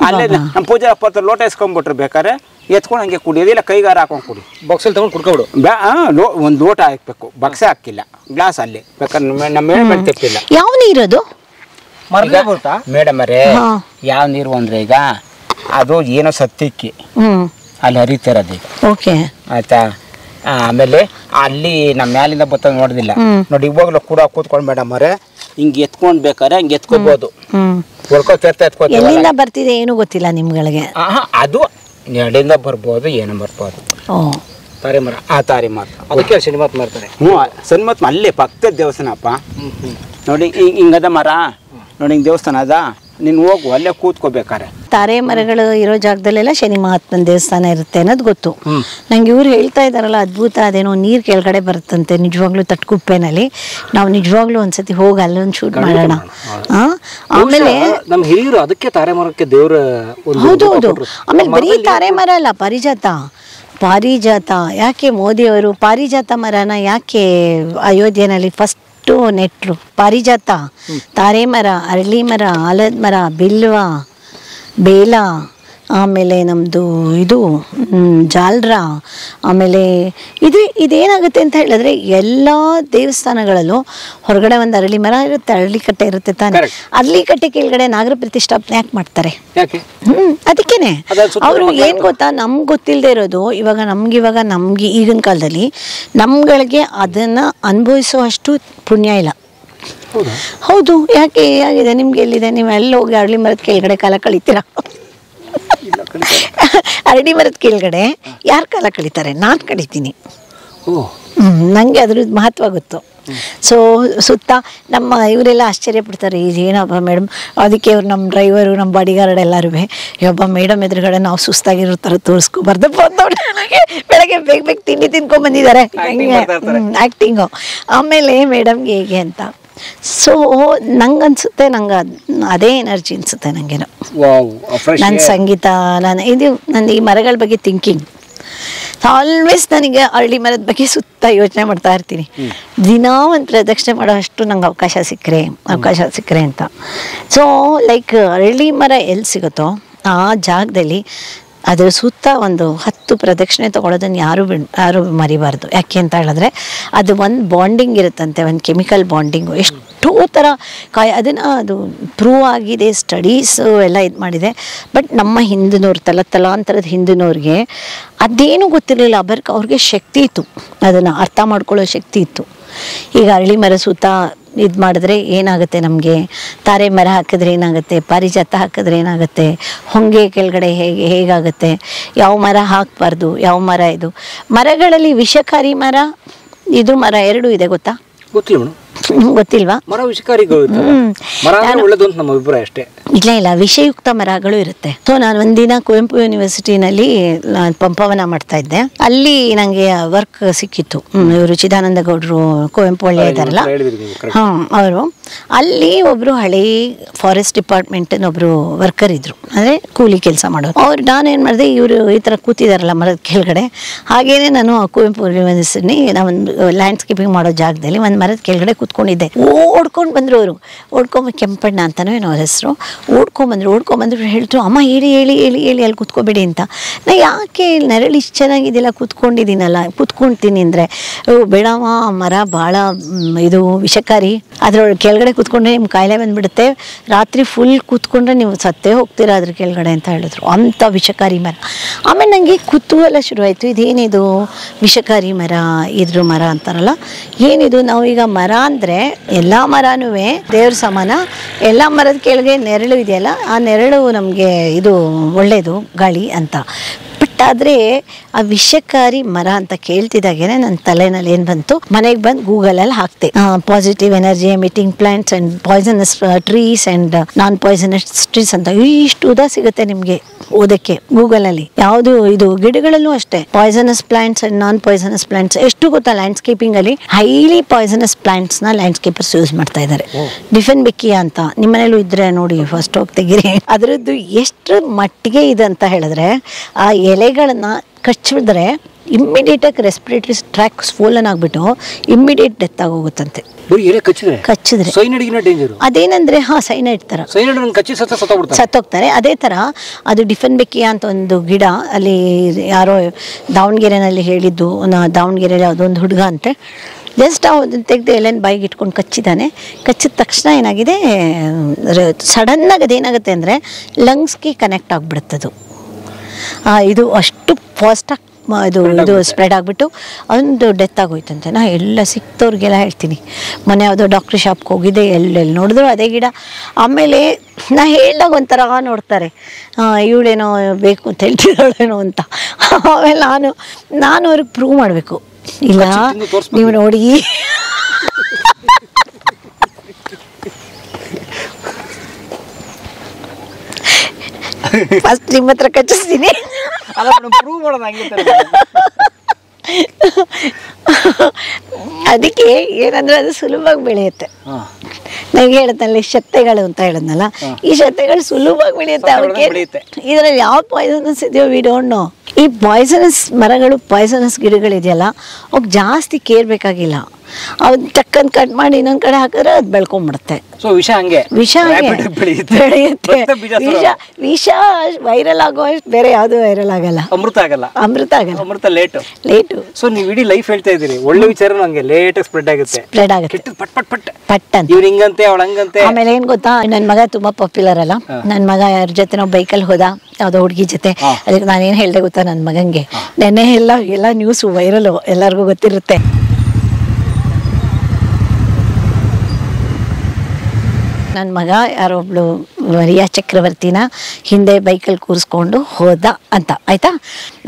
ಅಲ್ಲೇ ನಮ್ಮ ಪೂಜಾ ಅಪ್ಪ ಲೋಟ ಇಸ್ಕೊಂಡ್ಬಿಟ್ರೆ ಬೇಕಾರೆ ಎತ್ಕೊಂಡು ಹಂಗೆ ಕುಡಿಯೋದು. ಇಲ್ಲ ಕೈಗಾರ ಹಾಕೊಂಡು ಕುಡಿ. ಬಾಕ್ಸಲ್ಲಿ ತಗೊಂಡು ಕುಡ್ಕೊಬಿಡು. ಒಂದು ಲೋಟ ಹಾಕ್ಬೇಕು, ಬಕ್ಸೆ ಹಾಕಿಲ್ಲ, ಗ್ಲಾಸ್ ಅಲ್ಲಿ ಬೇಕಾದ್ರೆ ನಮ್ಮ ಮೇಡಮ್ ತೆಪ್ಪಿಲ್ಲ. ಯಾವ ನೀರದು ಮೇಡಮ್ ಅವರೇ? ಯಾವ ನೀರು ಅಂದ್ರೆ ಈಗ ಅದು ಏನೋ ಸತ್ಯಕ್ಕೆ ಅಲ್ಲಿ ಹರಿತಿರೋದು ಈಗ, ಆಯ್ತಾ? ಆಮೇಲೆ ಅಲ್ಲಿ ನಮ್ಮ ಮ್ಯಾಲಿಂದ ಬತ್ತ ನೋಡಿದಿಲ್ಲ ನೋಡಿ. ಇವಾಗಲೂ ಕೂಡ ಕೂತ್ಕೊಂಡು ಮೇಡಮ್ ಅವರೇ ಹಿಂಗೆ ಎತ್ಕೊಂಡ್ ಬೇಕಾರೆ ಹಂಗೆ ಎತ್ಕೋಬಹುದು. ಎಲ್ಲಿಂದ ಬರ್ತಿದೆ ಏನು ಗೊತ್ತಿಲ್ಲ ನಿಮ್ಗಳಿಗೆ. ಅದು ಎಲ್ಲಿಂದ ಬರ್ಬೋದು, ಏನು ಬರ್ಬೋದು. ತಾರೆ ಮರ, ತಾರೆ ಮರ, ಅದಕ್ಕೆ ಸನ್ಮಾತ್ಮ ಮಾಡ್ತಾರೆ. ಹ್ಞೂ, ಸನ್ಮಾತ್ಮ ಅಲ್ಲೇ ಪಕ್ಕದ ದೇವಸ್ಥಾನಪ್ಪ. ನೋಡಿ ಹಿಂಗದ ಮರ ನೋಡಿ, ಹಿಂಗೆ ದೇವಸ್ಥಾನ ಅದ. ನೀನು ಹೋಗು, ಅಲ್ಲೇ ಕೂತ್ಕೋಬೇಕಾರೆ. ತಾರೆ ಮರಗಳು ಇರೋ ಜಾಗದಲ್ಲೆಲ್ಲ ಶನಿ ಮಹಾತ್ಮನ ದೇವಸ್ಥಾನ ಇರುತ್ತೆ ಅನ್ನೋದು ಗೊತ್ತು ನಂಗೆ. ಇವ್ರು ಹೇಳ್ತಾ ಇದಾರಲ್ಲ, ಅದ್ಭುತ, ಅದೇನೋ ನೀರು ಕೆಳಗಡೆ ಬರುತ್ತಂತೆ ನಿಜವಾಗ್ಲೂ ತಟ್ಕುಪ್ಪೆನಲ್ಲಿ. ನಾವು ನಿಜವಾಗ್ಲೂ ಒಂದ್ಸತಿ ಹೋಗಿ ಅಲ್ಲೊಂದು ಶೂಟ್ ಮಾಡೋಣ. ಆಮೇಲೆ ನಮ್ಮ ಹಿರಿಯರು ಅದಕ್ಕೆ ತಾರೆ ಮರಕ್ಕೆ ದೇವ್ರ. ಹೌದು. ಆಮೇಲೆ ಬರೀ ತಾರೆ ಮರ ಅಲ್ಲ, ಪಾರಿಜಾತ. ಯಾಕೆ ಮೋದಿಯವರು ಪಾರಿಜಾತ ಮರನ ಯಾಕೆ ಅಯೋಧ್ಯೆನಲ್ಲಿ ಫಸ್ಟ್ ನೆಟ್ರು? ಪಾರಿಜಾತ, ತಾರೆ ಮರ, ಅರಳಿ ಮರ, ಆಲದ ಮರ, ಬಿಲ್ವ, ಬೇಲ, ಆಮೇಲೆ ನಮ್ಮದು ಇದು ಜಾಲ್ರ. ಆಮೇಲೆ ಇದೇನಾಗುತ್ತೆ ಅಂತ ಹೇಳಿದ್ರೆ ಎಲ್ಲ ದೇವಸ್ಥಾನಗಳಲ್ಲೂ ಹೊರಗಡೆ ಒಂದು ಅರಳಿ ಮರ ಇರುತ್ತೆ, ಅರಳಿ ಕಟ್ಟೆ ಇರುತ್ತೆ ತಾನೆ. ಅರಳಿ ಕಟ್ಟೆ ಕೆಳಗಡೆ ನಾಗರ ಪ್ರತಿಷ್ಠಾಪನೆ ಯಾಕೆ ಮಾಡ್ತಾರೆ? ಅದಕ್ಕೇನೆ. ಅವರು ಏನು ಗೊತ್ತಾ, ನಮ್ಗೆ ಗೊತ್ತಿಲ್ಲದೆ ಇರೋದು ಇವಾಗ ನಮ್ಗೆ ಈಗಿನ ಕಾಲದಲ್ಲಿ ನಮ್ಗಳಿಗೆ ಅದನ್ನ ಅನುಭವಿಸುವಷ್ಟು ಪುಣ್ಯ ಇಲ್ಲ. ಹೌದು. ಯಾಕೆ ಆಗಿದೆ ನಿಮ್ಗೆ? ಎಲ್ಲಿದೆ? ನೀವು ಎಲ್ಲ ಹೋಗಿ ಅರಳಿ ಮರದ ಕೆಳಗಡೆ ಕಾಲ ಕಳಿತೀರಾ? ಅರಳಿ ಮರದ ಕೆಳಗಡೆ ಯಾರು ಕಾಲ ಕಳೀತಾರೆ? ನಾನು ಕಳೀತೀನಿ. ನನಗೆ ಅದ್ರದ್ದು ಮಹತ್ವ ಗೊತ್ತು. ಸೊ ಸುತ್ತ ನಮ್ಮ ಇವರೆಲ್ಲ ಆಶ್ಚರ್ಯ ಪಡ್ತಾರೆ, ಏನಪ್ಪ ಮೇಡಮ್. ಅದಕ್ಕೆ ಅವ್ರು ನಮ್ಮ ಡ್ರೈವರು, ನಮ್ಮ ಬಾಡಿಗಾರ್ಡ್ ಎಲ್ಲರೂ ಒಬ್ಬ ಮೇಡಮ್ ಎದುರುಗಡೆ ನಾವು ಸುಸ್ತಾಗಿರೋ ಥರ ತೋರಿಸ್ಕೊಬಾರ್ದಪ್ಪ ಅಂತ ನನಗೆ ಬೆಳಗ್ಗೆ ಬೇಗ ಬೇಗ ತಿಂಡಿ ತಿನ್ಕೊಂಡ್ಬಂದಿದ್ದಾರೆ ಆ್ಯಕ್ಟಿಂಗು. ಆಮೇಲೆ ಮೇಡಮ್ಗೆ ಹೇಗೆ ಅಂತ. ಸೊ ನಂಗನ್ಸುತ್ತೆ, ನಂಗೆ ಅದೇ ಎನರ್ಜಿ ಅನಿಸುತ್ತೆ ನನಗೇನು. ನನ್ನ ಸಂಗೀತ, ನನ್ನ ಈ ಮರಗಳ ಬಗ್ಗೆ ಥಿಂಕಿಂಗ್ ಆಲ್ವೇಸ್ ನನಗೆ ಅರಳಿ ಮರದ ಬಗ್ಗೆ ಸುತ್ತ ಯೋಚನೆ ಮಾಡ್ತಾ ಇರ್ತೀನಿ. ದಿನ ಒಂದು ಪ್ರದಕ್ಷಿಣೆ ಮಾಡೋ ಅಷ್ಟು ನಂಗೆ ಅವಕಾಶ ಸಿಕ್ಕರೆ ಅಂತ. ಸೊ ಲೈಕ್ ಅರಳಿ ಮರ ಎಲ್ಲಿ ಸಿಗುತ್ತೋ ಆ ಜಾಗದಲ್ಲಿ ಅದರ ಸುತ್ತ ಒಂದು 10 ಪ್ರದಕ್ಷಿಣೆ ತೊಗೊಳೋದನ್ನು ಯಾರು ಮರಿಬಾರ್ದು. ಯಾಕೆ ಅಂತ ಹೇಳಿದ್ರೆ ಅದು ಒಂದು ಬಾಂಡಿಂಗ್ ಇರುತ್ತಂತೆ, ಒಂದು ಕೆಮಿಕಲ್ ಬಾಂಡಿಂಗು. ಎಷ್ಟೋ ಥರ ಅದು ಪ್ರೂವ್ ಆಗಿದೆ, ಸ್ಟಡೀಸು ಎಲ್ಲ ಇದು ಮಾಡಿದೆ. ಬಟ್ ನಮ್ಮ ಹಿಂದಿನವ್ರು ತಲಾಂತರದ ಹಿಂದಿನವ್ರಿಗೆ ಅದೇನೂ ಗೊತ್ತಿರಲಿಲ್ಲ. ಅವ್ರಿಗೆ ಶಕ್ತಿ ಇತ್ತು, ಅದನ್ನು ಅರ್ಥ ಮಾಡ್ಕೊಳ್ಳೋ ಶಕ್ತಿ ಇತ್ತು. ಈಗ ಅರಳಿ ಮರ ಸುತ್ತ ಇದು ಮಾಡಿದ್ರೆ ಏನಾಗುತ್ತೆ, ನಮಗೆ ತಾರೆ ಮರ ಹಾಕಿದ್ರೆ ಏನಾಗುತ್ತೆ, ಪಾರಿಜಾತ ಹಾಕಿದ್ರೆ ಏನಾಗುತ್ತೆ, ಹೊಂಗೆ ಕೆಳಗಡೆ ಹೇಗಾಗುತ್ತೆ, ಯಾವ ಮರ ಹಾಕಬಾರ್ದು, ಯಾವ ಮರ ಇದು. ಮರಗಳಲ್ಲಿ ವಿಷಕಾರಿ ಮರ, ಇದು ಮರ ಎರಡೂ ಇದೆ, ಗೊತ್ತಾ? ಗೊತ್ತಿಲ್ವಾ? ಮರ ವಿಷಕಾರಿಗಳು ನಮ್ಮ ಅಭಿಪ್ರಾಯ ಅಷ್ಟೇ. ಇಲ್ಲ ವಿಷಯುಕ್ತ ಮರಗಳು ಇರುತ್ತೆ. ಸೊ ನಾನು ಒಂದಿನ ಕುವೆಂಪು ಯೂನಿವರ್ಸಿಟಿನಲ್ಲಿ ಪಂಪವನ ಮಾಡ್ತಾ ಇದ್ದೆ. ಅಲ್ಲಿ ನನಗೆ ವರ್ಕ್ ಸಿಕ್ಕಿತ್ತು. ಇವರು ಚಿದಾನಂದ ಗೌಡರು, ಕುವೆಂಪು ಒಳ್ಳೆ ಇದ್ದಾರಲ್ಲ, ಅವರು ಅಲ್ಲಿ ಒಬ್ರು ಹಳೆ ಫಾರೆಸ್ಟ್ ಡಿಪಾರ್ಟ್ಮೆಂಟ್ ಒಬ್ರು ವರ್ಕರ್ ಇದ್ರು, ಅಂದ್ರೆ ಕೂಲಿ ಕೆಲಸ ಮಾಡೋರು. ನಾನೇನ್ ಮಾಡಿದೆ, ಇವರು ಈ ತರ ಕೂತಿದಾರಲ್ಲ ಮರದ ಕೆಳಗಡೆ, ಹಾಗೇನೆ ನಾನು ಕುವೆಂಪು ಯೂನಿವರ್ಸಿಟಿ ನಾವೊಂದು ಲ್ಯಾಂಡ್ಸ್ಕೇಪಿಂಗ್ ಮಾಡೋ ಜಾಗದಲ್ಲಿ ಒಂದು ಮರದ ಕೆಳಗಡೆ ಕೂತ್ಕೊಂಡಿದ್ದೆ. ಓಡ್ಕೊಂಡು ಬಂದ್ರು ಅವರು, ಕೆಂಪಣ್ಣ ಅಂತಾನೋ ಏನೋ ಅವ್ರ ಹೆಸರು. ಓಡ್ಕೊಂಬಂದ್ರು ಹೇಳ್ತು, ಅಮ್ಮ ಹೇಳಿ ಅಲ್ಲಿ ಕೂತ್ಕೋಬೇಡಿ ಅಂತ. ನಾ ಯಾಕೆ ನೆರಳು ಇಷ್ಟು ಚೆನ್ನಾಗಿದೆಯಲ್ಲ, ಕೂತ್ಕೊಳ್ತೀನಿ ಅಂದರೆ, ಬೇಡಮ್ಮ ಮರ ಭಾಳ ಇದು ವಿಷಕಾರಿ, ಅದರೊಳಗೆ ಕೆಳಗಡೆ ಕೂತ್ಕೊಂಡ್ರೆ ನಿಮ್ಮ ಕಾಯಿಲೆ ಬಂದುಬಿಡುತ್ತೆ, ರಾತ್ರಿ ಫುಲ್ ಕೂತ್ಕೊಂಡ್ರೆ ನೀವು ಸತ್ತೇ ಹೋಗ್ತೀರಾ ಅದ್ರ ಕೆಳಗಡೆ ಅಂತ ಹೇಳಿದ್ರು. ಅಂಥ ವಿಷಕಾರಿ ಮರ. ಆಮೇಲೆ ನನಗೆ ಕುತೂಹಲ ಶುರುವಾಯಿತು, ಇದೇನಿದು ವಿಷಕಾರಿ ಮರ, ಇದ್ರ ಮರ ಅಂತಾರಲ್ಲ, ಏನಿದು? ನಾವೀಗ ಮರ ಅಂದರೆ ಎಲ್ಲ ಮರನೂ ದೇವ್ರ ಸಮಾನ. ಎಲ್ಲ ಮರದ ಕೆಳಗೆ ನೆರಳು ಇದೆಯಲ್ಲ, ಆ ನೆರಳು ನಮಗೆ ಇದು ಒಳ್ಳೆಯದು ಗಾಳಿ ಅಂತ. ಬಟ್ ಆದರೆ ಆ ವಿಷಕಾರಿ ಮರ ಅಂತ ಕೇಳ್ತಿದ್ದಾಗೇನೆ ನನ್ನ ತಲೆನಲ್ಲಿ ಏನು ಬಂತು, ಮನೆಗೆ ಬಂದು ಗೂಗಲಲ್ಲಿ ಹಾಕ್ತೆ, positive energy emitting plants and poisonous trees and non poisonous trees ಅಂತ ಇಷ್ಟು ಉದಾ ಸಿಗುತ್ತೆ ನಿಮಗೆ ಓದಕ್ಕೆ ಗೂಗಲಲ್ಲಿ. ಯಾವುದು ಇದು ಗಿಡಗಳಲ್ಲೂ ಅಷ್ಟೇ, poisonous plants and non poisonous plants. ಎಷ್ಟು ಗೊತ್ತಾ, ಲ್ಯಾಂಡ್ಸ್ಕೇಪಿಂಗ್ ಅಲ್ಲಿ ಹೈಲಿ ಪಾಯ್ಸನಸ್ ಪ್ಲಾಂಟ್ಸ್ನ ಲ್ಯಾಂಡ್ಸ್ಕೇಪರ್ಸ್ ಯೂಸ್ ಮಾಡ್ತಾ ಇದ್ದಾರೆ. ಡಿಫೆನ್ಬೆಕಿಯಾ ಅಂತ ನಿಮ್ಮ ಮನೇಲೂ ಇದ್ರೆ ನೋಡಿ, ಫಸ್ಟ್ ಹೋಗಿ ತೆಗೀರಿ. ಅದರದ್ದು ಎಷ್ಟು ಮಟ್ಟಿಗೆ ಇದೆ ಅಂತ ಹೇಳಿದ್ರೆ, ಆ ಎಲೆಗಳನ್ನ ಕಚ್ಚಿದ್ರೆ ಇಮ್ಮಿಡಿಯೇಟಾಗಿ ರೆಸ್ಪಿರೇಟರಿ ಟ್ರ್ಯಾಕ್ ಸ್ವೋಲನ್ ಆಗಿಬಿಟ್ಟು ಇಮ್ಮಿಡಿಯೇಟ್ ಡೆತ್ ಆಗೋಗುತ್ತಂತೆ. ಕಚ್ಚಿದ್ರೆ ಅದೇನಂದ್ರೆ ಸೈನೈಡ್ ತರ ಸತ್ತೋಗ್ತಾರೆ. ಅದೇ ತರ ಅದು ಡಿಫೆನ್ಬೆಕಿಯಾ ಅಂತ ಒಂದು ಗಿಡ, ಅಲ್ಲಿ ಯಾರೋ ದಾವಣಗೆರೆನಲ್ಲಿ ಹೇಳಿದ್ದು, ದಾವಣಗೆರೆಯಲ್ಲಿ ಅದೊಂದು ಹುಡುಗ ಅಂತೆ, ಜಸ್ಟ್ ಅದನ್ನು ತೆಗೆದು ಎಲೆನ ಬಾಯಿಗೆ ಇಟ್ಕೊಂಡು ಕಚ್ಚಿದ್ದಾನೆ. ಕಚ್ಚಿದ ತಕ್ಷಣ ಏನಾಗಿದೆ, ಸಡನ್ನಾಗಿ ಅದೇನಾಗುತ್ತೆ ಅಂದರೆ ಲಂಗ್ಸ್ಗೆ ಕನೆಕ್ಟ್ ಆಗಿಬಿಡುತ್ತದು. ಇದು ಅಷ್ಟು ಫಾಸ್ಟಾಗಿ ಇದು ಸ್ಪ್ರೆಡ್ ಆಗಿಬಿಟ್ಟು ಒಂದು ಡೆತ್ ಆಗೋಯ್ತಂತೆ. ನಾ ಎಲ್ಲ ಸಿಕ್ತವ್ರಿಗೆಲ್ಲ ಹೇಳ್ತೀನಿ. ಮೊನ್ನೆ ಯಾವುದೋ ಡಾಕ್ಟ್ರ್ ಶಾಪ್ಗೆ ಹೋಗಿದ್ದೆ, ಎಲ್ಲೆಲ್ಲಿ ನೋಡಿದ್ರು ಅದೇ ಗಿಡ. ಆಮೇಲೆ ನಾ ಹೇಳಿದಾಗ ಒಂಥರ ನೋಡ್ತಾರೆ, ಇವಳೇನೋ ಬೇಕು ಅಂತ ಹೇಳ್ತಿದ್ದಾಳೇನೋ ಅಂತ. ಆಮೇಲೆ ನಾನು ಅವ್ರಿಗೆ ಪ್ರೂವ್ ಮಾಡಬೇಕು, ಇಲ್ಲ ನೀವು ನೋಡಿ ಫಸ್ಟ್ ನಿಮ್ಮ ಹತ್ರ ಕಚ್ಚಿಸ್ತೀನಿ. ಅದಕ್ಕೆ ಏನಂದ್ರೆ ಅದು ಸುಲಭವಾಗಿ ಬೆಳೆಯುತ್ತೆ. ನನಗೆ ಹೇಳುತ್ತಲ್ಲಿ ಶಕ್ತಿಗಳು ಅಂತ ಹೇಳಿದ್ನಲ್ಲ, ಈ ಶಕ್ತಿಗಳು ಸುಲಭವಾಗಿ ಬೆಳೆಯುತ್ತೆ. ಇದರಲ್ಲಿ ಯಾವ ಪಾಯ್ಸನಸ್ ಇದೆಯೋ ವಿ ಡೋಂಟ್ ನೋ. ಈ ಪಾಯ್ಸನಸ್ ಮರಗಳು, ಪಾಯ್ಸನಸ್ ಗಿಡಗಳಿದೆಯಲ್ಲ, ಅವಕ್ಕೆ ಜಾಸ್ತಿ ಕೇರ್ ಬೇಕಾಗಿಲ್ಲ. ಅವ್ನು ಟಕ್ಕನ್ ಕಟ್ ಮಾಡಿ ಇನ್ನೊಂದ್ ಕಡೆ ಹಾಕಿದ್ರೆ ಅದು ಬೆಳ್ಕೊಂಡ್ಬಿಡುತ್ತೆ. ವಿಷ ಬೆಳೆಯುತ್ತೆ. ವಿಷ ವೈರಲ್ ಆಗೋ ಬೇರೆ ಯಾವ್ದು ವೈರಲ್ ಆಗಲ್ಲ, ಅಮೃತ ಆಗಲ್ಲ. ಲೇಟು. ಸೊ ನೀವು ಇಡೀ ಲೈಫ್ ಹೇಳ್ತಾ ಇದ್ದೀರಿ, ಒಳ್ಳೆ ವಿಚಾರ ನಂಗೆ ಲೇಟ್ ಸ್ಪ್ರೆಡ್ ಆಗುತ್ತೆ ಪಟ್ ಅಂತ. ಇವ್ರು ಹಿಂಗಂತೆ ಅವಳು ಹಂಗಂತೆ. ಆಮೇಲೆ ಏನ್ ಗೊತ್ತಾ, ನನ್ ಮಗ ತುಂಬಾ ಪಾಪ್ಯುಲರ್ ಅಲ್ಲ. ನನ್ ಮಗ ಯಾರ ಜೊತೆ ನಾವು ಬೈಕಲ್ಲಿ ಹೋದ, ಯಾವ್ದೋ ಹುಡುಗಿ ಜೊತೆ. ಅದಕ್ಕೆ ನಾನೇನ್ ಹೇಳ್ದೆ ಗೊತ್ತಾ, ನನ್ ಮಗಂಗೆ ನೆನ್ನೆ ಎಲ್ಲ ನ್ಯೂಸ್ ವೈರಲ್, ಎಲ್ಲರಿಗೂ ಗೊತ್ತಿರುತ್ತೆ. ನನ್ನ ಮಗ ಯಾರೊಬ್ಳು ರಿಯಾ ಚಕ್ರವರ್ತಿನ ಹಿಂದೆ ಬೈಕಲ್ಲಿ ಕೂರಿಸ್ಕೊಂಡು ಹೋದ ಅಂತ ಆಯಿತಾ.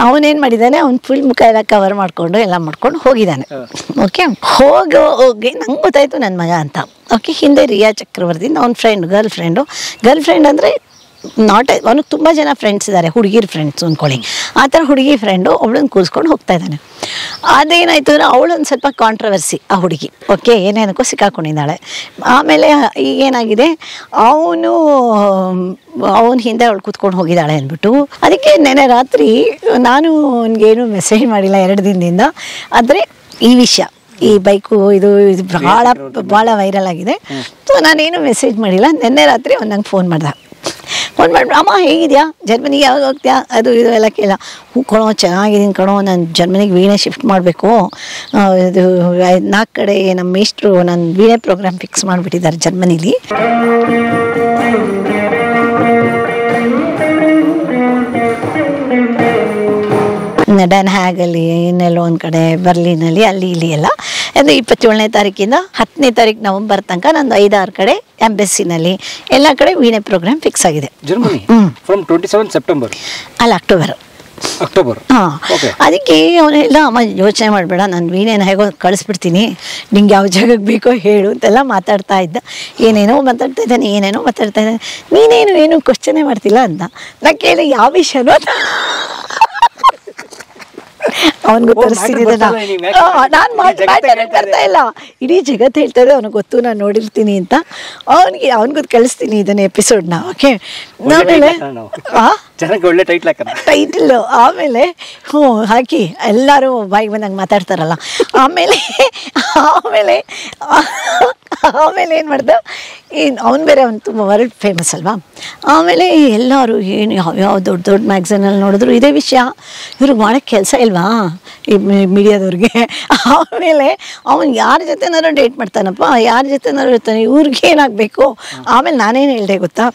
ಅವನೇನು ಮಾಡಿದ್ದಾನೆ, ಅವ್ನು ಫುಲ್ ಮುಖ ಎಲ್ಲ ಕವರ್ ಮಾಡಿಕೊಂಡು ಎಲ್ಲ ಮಾಡ್ಕೊಂಡು ಹೋಗಿದ್ದಾನೆ. ಓಕೆ, ಹೋಗಿ ನಂಗೆ ಗೊತ್ತಾಯಿತು ನನ್ನ ಮಗ ಅಂತ. ಓಕೆ, ಹಿಂದೆ ರಿಯಾ ಚಕ್ರವರ್ತಿ ಅವ್ನ ಗರ್ಲ್ ಫ್ರೆಂಡ್ ಅಂದರೆ ಅವನಿಗೆ ತುಂಬ ಜನ ಫ್ರೆಂಡ್ಸ್ ಇದ್ದಾರೆ, ಹುಡುಗಿರ್ ಫ್ರೆಂಡ್ಸ್ ಅಂದ್ಕೊಳ್ಳಿ. ಆ ಥರ ಹುಡುಗಿ ಫ್ರೆಂಡು ಅವಳನ್ನ ಕೂರಿಸ್ಕೊಂಡು ಹೋಗ್ತಾ ಇದ್ದಾನೆ. ಅದೇನಾಯಿತು ಅಂದರೆ ಅವಳೊಂದು ಸ್ವಲ್ಪ ಕಾಂಟ್ರವರ್ಸಿ ಆ ಹುಡುಗಿ. ಓಕೆ, ಏನೇನಕ್ಕೋ ಸಿಕ್ಕಾಕೊಂಡಿದ್ದಾಳೆ. ಆಮೇಲೆ ಈಗೇನಾಗಿದೆ, ಅವನು ಹಿಂದೆ ಅವಳು ಕೂತ್ಕೊಂಡು ಹೋಗಿದ್ದಾಳೆ ಅಂದ್ಬಿಟ್ಟು ಅದಕ್ಕೆ ನೆನೆ ರಾತ್ರಿ ನಾನು ಅವನಿಗೇನು ಮೆಸೇಜ್ ಮಾಡಿಲ್ಲ 2 ದಿನದಿಂದ. ಆದರೆ ಈ ವಿಷಯ, ಈ ಬೈಕು ಇದು ಭಾಳ ವೈರಲ್ ಆಗಿದೆ. ಸೊ ನಾನೇನು ಮೆಸೇಜ್ ಮಾಡಿಲ್ಲ. ನಿನ್ನೆ ರಾತ್ರಿ ಅವ್ನು ನಂಗೆ ಫೋನ್ ಮಾಡ್ದೆ. ಅಮ್ಮ ಹೇಗಿದೆಯಾ, ಜರ್ಮನಿಗೆ ಯಾವಾಗ ಹೋಗ್ತೀಯಾ, ಅದು ಇದು ಎಲ್ಲ ಕೇಳ. ಹೂ ಕಣೋ, ಚೆನ್ನಾಗಿದ್ದೀನಿ ಕಣೋ, ನಾನು ಜರ್ಮನಿಗೆ ವೀಣೆ ಶಿಫ್ಟ್ ಮಾಡಬೇಕು. ಇದು 4 ಕಡೆ ನಮ್ಮ ಮೇಷ್ಟ್ರು ನನ್ನ ವೀಣೆ ಪ್ರೋಗ್ರಾಮ್ ಫಿಕ್ಸ್ ಮಾಡಿಬಿಟ್ಟಿದ್ದಾರೆ ಜರ್ಮನಿಲಿ. ಡನ್ ಹ್ಯಾಗಲ್ಲಿ, ಇನ್ನೆಲ್ಲೋ ಒಂದು ಕಡೆ ಬರ್ಲಿನಲ್ಲಿ, ಅಲ್ಲಿ ಇಲ್ಲಿ ಎಲ್ಲ. ಅಂದರೆ 27ನೇ ತಾರೀಕಿಂದ 10ನೇ ತಾರೀಕು ನವಂಬರ್ ತನಕ ನಂದು 5-6 ಕಡೆ ಎಂಬೆಸ್ಸಿನಲ್ಲಿ ಎಲ್ಲ ಕಡೆ ವೀಣೆ ಪ್ರೋಗ್ರಾಮ್ ಫಿಕ್ಸ್ ಆಗಿದೆ. ಜರ್ಮನಿ ಫ್ರಮ್ 27 ಸೆಪ್ಟೆಂಬರ್ ಅಲ್ಲ, ಅಕ್ಟೋಬರ್. ಹಾಂ, ಅದಕ್ಕೆ ಅವನೆಲ್ಲ ಅಮ್ಮ ಯೋಚನೆ ಮಾಡಬೇಡ, ನಾನು ವೀಣೆನ ಹೇಗೋ ಕಳಿಸ್ಬಿಡ್ತೀನಿ, ನಿಂಗೆ ಯಾವ ಜಾಗಕ್ಕೆ ಬೇಕೋ ಹೇಳು ಅಂತೆಲ್ಲ ಮಾತಾಡ್ತಾ ಇದ್ದ. ಏನೇನೋ ಮಾತಾಡ್ತಾ ಇದ್ದಾನೆ. ನೀನೇನು ಏನು ಕ್ವಶನೇ ಮಾಡ್ತಿಲ್ಲ ಅಂತ ನಾ ಕೇಳಿ, ಯಾವ ವಿಷಯನೋ ಅವನಿಗೂ ತರಿಸ್ತಿದ್ದೆ. ನಾನು ಬರ್ತಾ ಇಲ್ಲ, ಇಡೀ ಜಗತ್ತು ಹೇಳ್ತದೆ ಅವನಿಗೆ ಗೊತ್ತು, ನಾನು ನೋಡಿರ್ತೀನಿ ಅಂತ. ಅವನಿಗೂ ಕಳಿಸ್ತೀನಿ ಇದನ್ನ ಎಪಿಸೋಡ್ನ. ಓಕೆ, ಆಮೇಲೆ ಒಳ್ಳೆ ಟೈಟಲ್ ಆಮೇಲೆ ಹಾಕಿ ಎಲ್ಲರೂ ಬಾಯಿಗೆ ಬಂದಂಗೆ ಮಾತಾಡ್ತಾರಲ್ಲ. ಆಮೇಲೆ ಏನು ಮಾಡ್ದ, ಅವ್ನು ಬೇರೆ ಅವ್ನು ತುಂಬ ವರ್ಲ್ಡ್ ಫೇಮಸ್ ಅಲ್ವಾ. ಆಮೇಲೆ ಎಲ್ಲರೂ ಏನು ಯಾವ್ಯಾವ ದೊಡ್ಡ ಮ್ಯಾಗ್ಝಿನಲ್ಲಿ ನೋಡಿದ್ರು ಇದೇ ವಿಷಯ. ಇವ್ರಿಗೆ ಮಾಡೋಕ್ಕೆ ಕೆಲಸ ಇಲ್ವಾ ಈ ಮೀಡಿಯಾದವ್ರಿಗೆ. ಆಮೇಲೆ ಅವನು ಯಾರ ಜೊತೆನಾರು ಡೇಟ್ ಮಾಡ್ತಾನಪ್ಪ, ಯಾರ ಜೊತೆನಾರು ಇರ್ತಾನೆ, ಇವ್ರಿಗೆ ಏನಾಗಬೇಕು. ಆಮೇಲೆ ನಾನೇನು ಹೇಳಿದೆ ಗೊತ್ತಾ,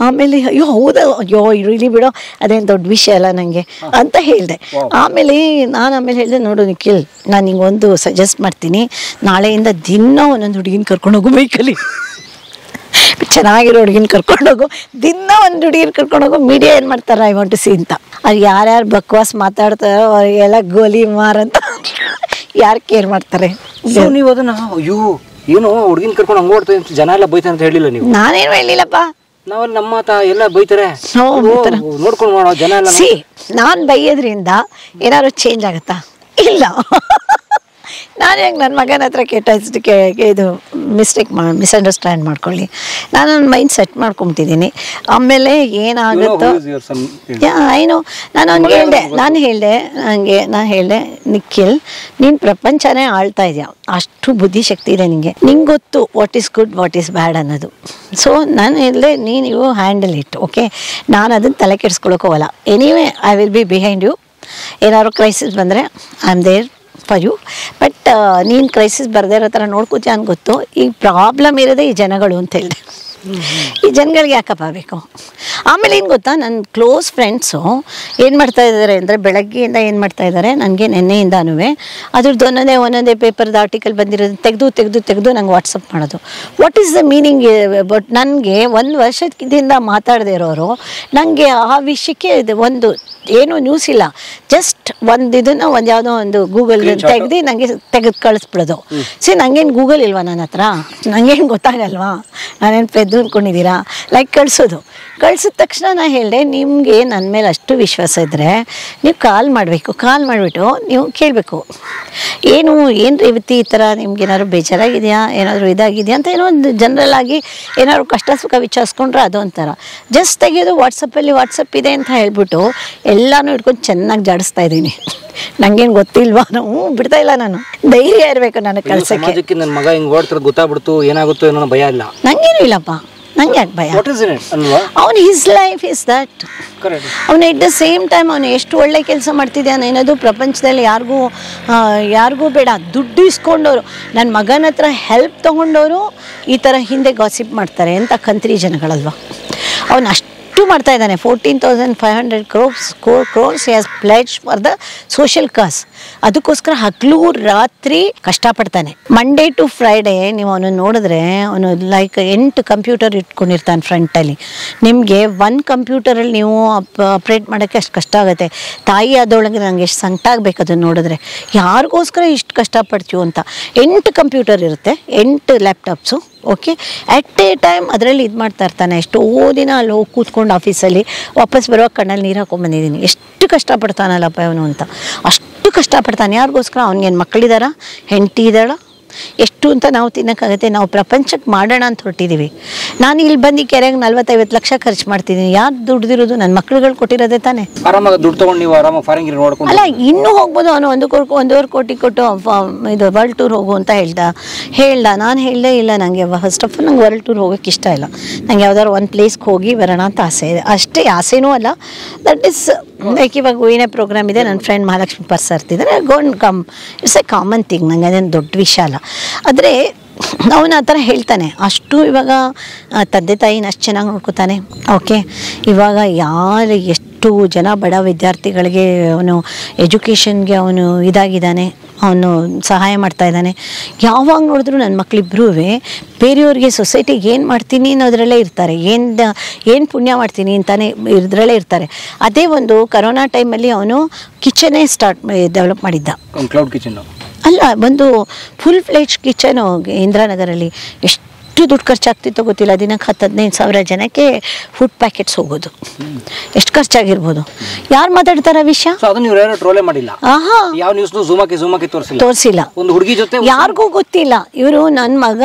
ಆಮೇಲೆ ಅಯ್ಯೋ ಹೌದಾ, ಅಯ್ಯೋ ಇರಲಿ ಬಿಡೋ, ಅದೇನು ದೊಡ್ಡ ವಿಷಯ ಅಲ್ಲ ನನಗೆ ಅಂತ ಹೇಳಿದೆ. ಆಮೇಲೆ ಹೇಳಿದೆ, ನೋಡು ನಿಖಿಲ್, ನಾನು ನಿಂಗೊಂದು ಸಜೆಸ್ಟ್ ಮಾಡ್ತೀನಿ, ನಾಳೆಯಿಂದ ದಿನ ಒಂದೊಂದು ಹುಡುಗಿನ ಕರ್ಕೊಂಡೋಗು ಬೈಕಲ್ಲಿ, ಚೆನ್ನಾಗಿರೋ ಹುಡುಗಿನ ಕರ್ಕೊಂಡೋಗು, ದಿನ ಒಂದು ಹುಡುಗಿನ ಕರ್ಕೊಂಡೋಗು. ಮೀಡಿಯಾ ಏನು ಮಾಡ್ತಾರೆ, ಐ ವಾಂಟ್ ಟು ಸಿ ಅಂತ. ಅದು ಯಾರ್ಯಾರು ಬಕ್ವಾಸ್ ಮಾತಾಡ್ತಾರೋ ಅವರಿಗೆಲ್ಲ ಗೋಲಿ ಮಾರಂತ ಯಾರು ಕೇರ್ ಮಾಡ್ತಾರೆ. ನೀವು ಅದನ್ನ ಅಯ್ಯೋ ಏನೋ ಹುಡುಗಿನ ಕರ್ಕೊಂಡು ಹಂಗೆ ಓಡ್ತಾ ಜನ ಎಲ್ಲ ಬೈತಾರೆ ಅಂತ ಹೇಳಿಲ್ಲ ನೀವು? ನಾನೇನು ಹೇಳಿಲ್ಲಪ್ಪ, ನಾವಲ್ಲಿ ನಮ್ಮ ಮಾತಾ ಎಲ್ಲ ಬೈತಾರೆ, ನೋಡ್ಕೊಂಡು ಮಾಡೋ ಜನ ಎಲ್ಲ. ನಾನು ಬೈಯೋದ್ರಿಂದ ಏನಾದ್ರು ಚೇಂಜ್ ಆಗುತ್ತಾ? ಇಲ್ಲ. ನಾನು ಹೆಂಗೆ ನನ್ನ ಮಗನ ಹತ್ರ ಇದು ಮಿಸ್ಅಂಡರ್ಸ್ಟ್ಯಾಂಡ್ ಮಾಡ್ಕೊಳ್ಳಿ, ನಾನು ನನ್ನ ಮೈಂಡ್ ಸೆಟ್ ಮಾಡ್ಕೊತಿದ್ದೀನಿ. ಆಮೇಲೆ ಏನಾಗುತ್ತೋ ಏನು, ನಾನು ಹೇಳಿದೆ ನಿಖಿಲ್, ನೀನು ಪ್ರಪಂಚನೇ ಆಳ್ತಾ ಇದೆಯಾ, ಅಷ್ಟು ಬುದ್ಧಿಶಕ್ತಿ ಇದೆ ನಿಂಗೆ ಗೊತ್ತು what is good what is bad ಅನ್ನೋದು. ಸೊ ನಾನು ಹೇಳಿದೆ, ನೀವು ಹ್ಯಾಂಡಲ್ ಇಟ್. ಓಕೆ, ನಾನು ಅದನ್ನು ತಲೆ ಕೆಡಿಸ್ಕೊಳಕ್ಕೆ ಹೋಗಲ್ಲ. Anyway I will be behind you. ಏನಾದ್ರು ಕ್ರೈಸಿಸ್ ಬಂದರೆ I am there for you. But ನೀನು ಕ್ರೈಸಿಸ್ ಬರದೇ ಇರೋ ಥರ ನೋಡ್ಕೋತೀಯ ಅಂತ ಗೊತ್ತು. ಈ ಪ್ರಾಬ್ಲಮ್ ಇರೋದೇ ಈ ಜನಗಳು ಅಂತ ಹೇಳಿದೆ. ಈ ಜನಗಳಿಗೆ ಯಾಕಪ್ಪ ಬೇಕು? ಆಮೇಲೆ ಏನು ಗೊತ್ತಾ, ನನ್ನ ಕ್ಲೋಸ್ ಫ್ರೆಂಡ್ಸು ಏನು ಮಾಡ್ತಾ ಇದ್ದಾರೆ ಅಂದರೆ, ಬೆಳಗ್ಗೆಯಿಂದ ಏನು ಮಾಡ್ತಾ ಇದ್ದಾರೆ, ನನಗೆ ನೆನ್ನೆಯಿಂದನೂ ಅದ್ರದ್ದು ಒಂದೊಂದೇ ಪೇಪರ್ದು ಆರ್ಟಿಕಲ್ ಬಂದಿರೋದು ತೆಗೆದು ನಂಗೆ ವಾಟ್ಸಪ್ ಮಾಡೋದು. What is the meaning? But ನನಗೆ 1 ವರ್ಷದಿಂದ ಮಾತಾಡದೇ ಇರೋರು ನನಗೆ ಆ ವಿಷಯಕ್ಕೆ ಒಂದು ಏನೂ ನ್ಯೂಸ್ ಇಲ್ಲ, ಜಸ್ಟ್ ಯಾವುದೋ ಒಂದು ಗೂಗಲ್ ತೆಗೆದು ಕಳಿಸ್ಬಿಡೋದು. ನನಗೇನು ಗೂಗಲ್ ಇಲ್ವಾ ನನ್ನ ಹತ್ರ? ನನಗೇನು ಗೊತ್ತಾಗಲ್ವಾ? ನಾನೇನು ಪೆದ್ದು ಅಂದ್ಕೊಂಡಿದ್ದೀರಾ? ಕಳಿಸಿದ ತಕ್ಷಣ ನಾನು ಹೇಳಿದೆ, ನಿಮಗೆ ನನ್ನ ಮೇಲೆ ಅಷ್ಟು ವಿಶ್ವಾಸ ಇದ್ದರೆ ನೀವು ಕಾಲ್ ಮಾಡಿಬಿಟ್ಟು ನೀವು ಕೇಳಬೇಕು, ಏನು ರೇವತಿ ಈ ಥರ ನಿಮ್ಗೇನಾದ್ರು ಬೇಜಾರಾಗಿದೆಯಾ, ಏನಾದರೂ ಇದಾಗಿದೆಯಾ ಅಂತ ಏನೋ ಒಂದು ಜನರಲ್ ಆಗಿ ಏನಾದ್ರು ಕಷ್ಟ ಸುಖ ವಿಚಾರಿಸ್ಕೊಂಡ್ರೆ ಅದು ಒಂಥರ. ಜಸ್ಟ್ ತೆಗೆಯೋದು ವಾಟ್ಸಪ್ ಇದೆ ಅಂತ ಹೇಳ್ಬಿಟ್ಟು ಎಲ್ಲನೂ ಇಟ್ಕೊಂಡು ಚೆನ್ನಾಗಿ ಜಾಡಿಸ್ತಾ ಇದ್ದೀನಿ. ನಂಗೇನು ಗೊತ್ತಿಲ್ವಾ, ನಾವು ಬಿಡ್ತಾ ಇಲ್ಲ. ನಾನು ಧೈರ್ಯ ಇರಬೇಕು ನನಗೆ ಕಳ್ಸಕ್ಕೆ. ನನ್ನ ಮಗ ಹಿಂಗೆ ಓಡ್ತಾರೆ ಗೊತ್ತಾಗ್ಬಿಡ್ತು, ಏನಾಗುತ್ತೋ ಏನೋ ಭಯ ಇಲ್ಲ. ನಂಗೇನು ಇಲ್ಲಪ್ಪ, ನಂಗೆ ಯಾಕೆ ಭಯ? ಅವನು ಹಿಸ್ ಲೈಫ್ ಇಸ್ ದಟ್. ಅವನು ಎಟ್ ದ ಸೇಮ್ ಟೈಮ್ ಅವನು ಎಷ್ಟು ಒಳ್ಳೆ ಕೆಲಸ ಮಾಡ್ತಿದ್ದಾನೆ ಅನ್ನೋದು ಪ್ರಪಂಚದಲ್ಲಿ ಯಾರಿಗೂ ಬೇಡ. ದುಡ್ಡು ಇಸ್ಕೊಂಡವರು, ನನ್ನ ಮಗನ ಹತ್ರ ಹೆಲ್ಪ್ ತೊಗೊಂಡವರು ಈ ಥರ ಹಿಂದೆ ಗಾಸಿಪ್ ಮಾಡ್ತಾರೆ ಅಂತ ಕಂತ್ರಿ ಜನಗಳಲ್ವ. ಅವನು ಅಷ್ಟು ಮಾಡ್ತಾ ಇದ್ದಾನೆ. 14,500 crores he has pledged for the social cause. ಅದಕ್ಕೋಸ್ಕರ ಹಗಲು ರಾತ್ರಿ ಕಷ್ಟಪಡ್ತಾನೆ. ಮಂಡೇ ಟು ಫ್ರೈಡೇ ನೀವು ಅವನು ನೋಡಿದ್ರೆ ಅವನು ಲೈಕ್ 8 ಕಂಪ್ಯೂಟರ್ ಇಟ್ಕೊಂಡಿರ್ತಾನೆ ಫ್ರಂಟಲ್ಲಿ. ನಿಮಗೆ 1 ಕಂಪ್ಯೂಟರಲ್ಲಿ ನೀವು ಆಪ್ರೇಟ್ ಮಾಡೋಕ್ಕೆ ಅಷ್ಟು ಕಷ್ಟ ಆಗುತ್ತೆ. ತಾಯಿ ಆದೊಳಗೆ ನನಗೆ ಎಷ್ಟು ಸಂಕಟ ಆಗಬೇಕು ಅದನ್ನು ನೋಡಿದ್ರೆ, ಯಾರಿಗೋಸ್ಕರ ಇಷ್ಟು ಕಷ್ಟಪಡ್ತೀವಿ ಅಂತ. 8 ಕಂಪ್ಯೂಟರ್ ಇರುತ್ತೆ, 8 laptops. Okay, at A time ಅದರಲ್ಲಿ ಇದು ಮಾಡ್ತಾ ಇರ್ತಾನೆ. ಎಷ್ಟೋ ದಿನ ಅಲ್ಲಿ ಹೋಗಿ ಕೂತ್ಕೊಂಡು ಆಫೀಸಲ್ಲಿ ವಾಪಸ್ ಬರುವಾಗ ಕಣ್ಣಲ್ಲಿ ನೀರು ಹಾಕೊಂಡ್ಬಂದಿದ್ದೀನಿ. ಎಷ್ಟು ಕಷ್ಟಪಡ್ತಾನಲ್ಲಪ್ಪ ಅವನು ಅಂತ. ಅಷ್ಟು ಕಷ್ಟಪಡ್ತಾನೆ. ಯಾರಿಗೋಸ್ಕರ? ಅವ್ನಿಗೇನು ಮಕ್ಕಳಿದಾರ, ಹೆಂಡತಿ ಇದ್ದಾಳ, ಎಷ್ಟು ಅಂತ ನಾವು ತಿನ್ನೋಕ್ಕಾಗತ್ತೆ? ನಾವು ಪ್ರಪಂಚಕ್ಕೆ ಮಾಡೋಣ ಅಂತ ಹೊರಟಿದ್ದೀವಿ. ನಾನು ಇಲ್ಲಿ ಬಂದು ಕೆರೆಗೆ 40-50 ಲಕ್ಷ ಖರ್ಚು ಮಾಡ್ತಿದ್ದೀನಿ. ಯಾರು ದುಡ್ದಿರೋದು? ನನ್ನ ಮಕ್ಳುಗಳು ಕೊಟ್ಟಿರೋದೇ ತಾನೆ. ಆರಾಮಾಗಿ ದುಡ್ಡು ತೊಗೊಂಡು ನೀವು ಆರಾಮಾಗಿ ಫಾರಿನ್ ನೋಡ್ಕೊಂಡು ಅಲ್ಲ, ಇನ್ನೂ ಹೋಗ್ಬೋದು. ಅವನು 1.25 ಕೋಟಿ ಕೊಟ್ಟು ಇದು ವರ್ಲ್ಡ್ ಟೂರ್ ಹೋಗು ಅಂತ ಹೇಳ್ದ. ನಾನು ಹೇಳಲೇ ಇಲ್ಲ. ನನಗೆ ಫಸ್ಟ್ ಆಫ್ ಆಲ್ ನಂಗೆ ವರ್ಲ್ಡ್ ಟೂರ್ ಹೋಗೋಕ್ಕೆ ಇಷ್ಟ ಇಲ್ಲ. ನಂಗೆ ಯಾವ್ದಾದ್ರು ಒಂದು ಪ್ಲೇಸ್ಗೆ ಹೋಗಿ ಬರೋಣ ಅಂತ ಆಸೆ ಇದೆ ಅಷ್ಟೇ. ಆಸೆನೂ ಅಲ್ಲ, ದಟ್ ಈಸ್ ಲೈಕ್ ಇವಾಗ ಹೂವಿನ ಪ್ರೋಗ್ರಾಮ್ ಇದೆ, ನನ್ನ ಫ್ರೆಂಡ್ ಮಹಾಲಕ್ಷ್ಮಿ ಬರ್ತಿದ್ದಾರೆ, gone come, it's a common thing. ನಂಗೆ ಅದೇನು ದೊಡ್ಡ ವಿಷಯ ಅಲ್ಲ. ಆದರೆ ಅವನು ಆ ಥರ ಹೇಳ್ತಾನೆ. ಅಷ್ಟು ಇವಾಗ ತಂದೆ ತಾಯಿನ ಅಷ್ಟು ಚೆನ್ನಾಗಿ ನೋಡ್ಕೊತಾನೆ. ಓಕೆ, ಇವಾಗ ಎಷ್ಟು ಜನ ಬಡ ವಿದ್ಯಾರ್ಥಿಗಳಿಗೆ ಅವನು ಎಜುಕೇಷನ್ಗೆ ಅವನು ಇದಾಗಿದ್ದಾನೆ, ಅವನು ಸಹಾಯ ಮಾಡ್ತಾ ಇದ್ದಾನೆ. ಯಾವಾಗ ನೋಡಿದ್ರು ನನ್ನ ಮಕ್ಕಳಿಬ್ಬರೂ ಬೇರೆಯವ್ರಿಗೆ ಸೊಸೈಟಿಗೆ ಏನು ಮಾಡ್ತೀನಿ ಅನ್ನೋದ್ರಲ್ಲೇ ಇರ್ತಾರೆ. ಏನು ಪುಣ್ಯ ಮಾಡ್ತೀನಿ ಅಂತಾನೆ ಇದ್ರಲ್ಲೇ ಇರ್ತಾರೆ. ಅದೇ ಒಂದು ಕರೋನಾ ಟೈಮಲ್ಲಿ ಅವನು ಕಿಚನೇ ಡೆವಲಪ್ ಮಾಡಿದ್ದ. ಕ್ಲೌಡ್ ಕಿಚನ್ ಅಲ್ಲ, ಒಂದು ಫುಲ್ ಫ್ಲೆಜ್ ಕಿಚನು ಇಂದಿರಾನಗರಲ್ಲಿ. ಎಷ್ಟು ದುಡ್ಡು ಖರ್ಚಾಗ್ತಿತ್ತೋ ಗೊತ್ತಿಲ್ಲ. ದಿನಕ್ಕೆ 10-15 ಸಾವಿರ ಜನಕ್ಕೆ ಫುಡ್ ಪ್ಯಾಕೆಟ್ಸ್ ಹೋಗೋದು. ಎಷ್ಟು ಖರ್ಚಾಗಿರ್ಬೋದು? ಯಾರು ಮಾತಾಡ್ತಾರ ವಿಷಯ? ಟ್ರೋಲೇ ಮಾಡಿಲ್ಲ, ಯಾವ ನ್ಯೂಸ್ ಝೂಮಾಕಿ ತೋರಿಸಿಲ್ಲ. ಒಂದು ಹುಡುಗಿ ಜೊತೆ ಯಾರಿಗೂ ಗೊತ್ತಿಲ್ಲ. ಇವರು ನನ್ನ ಮಗ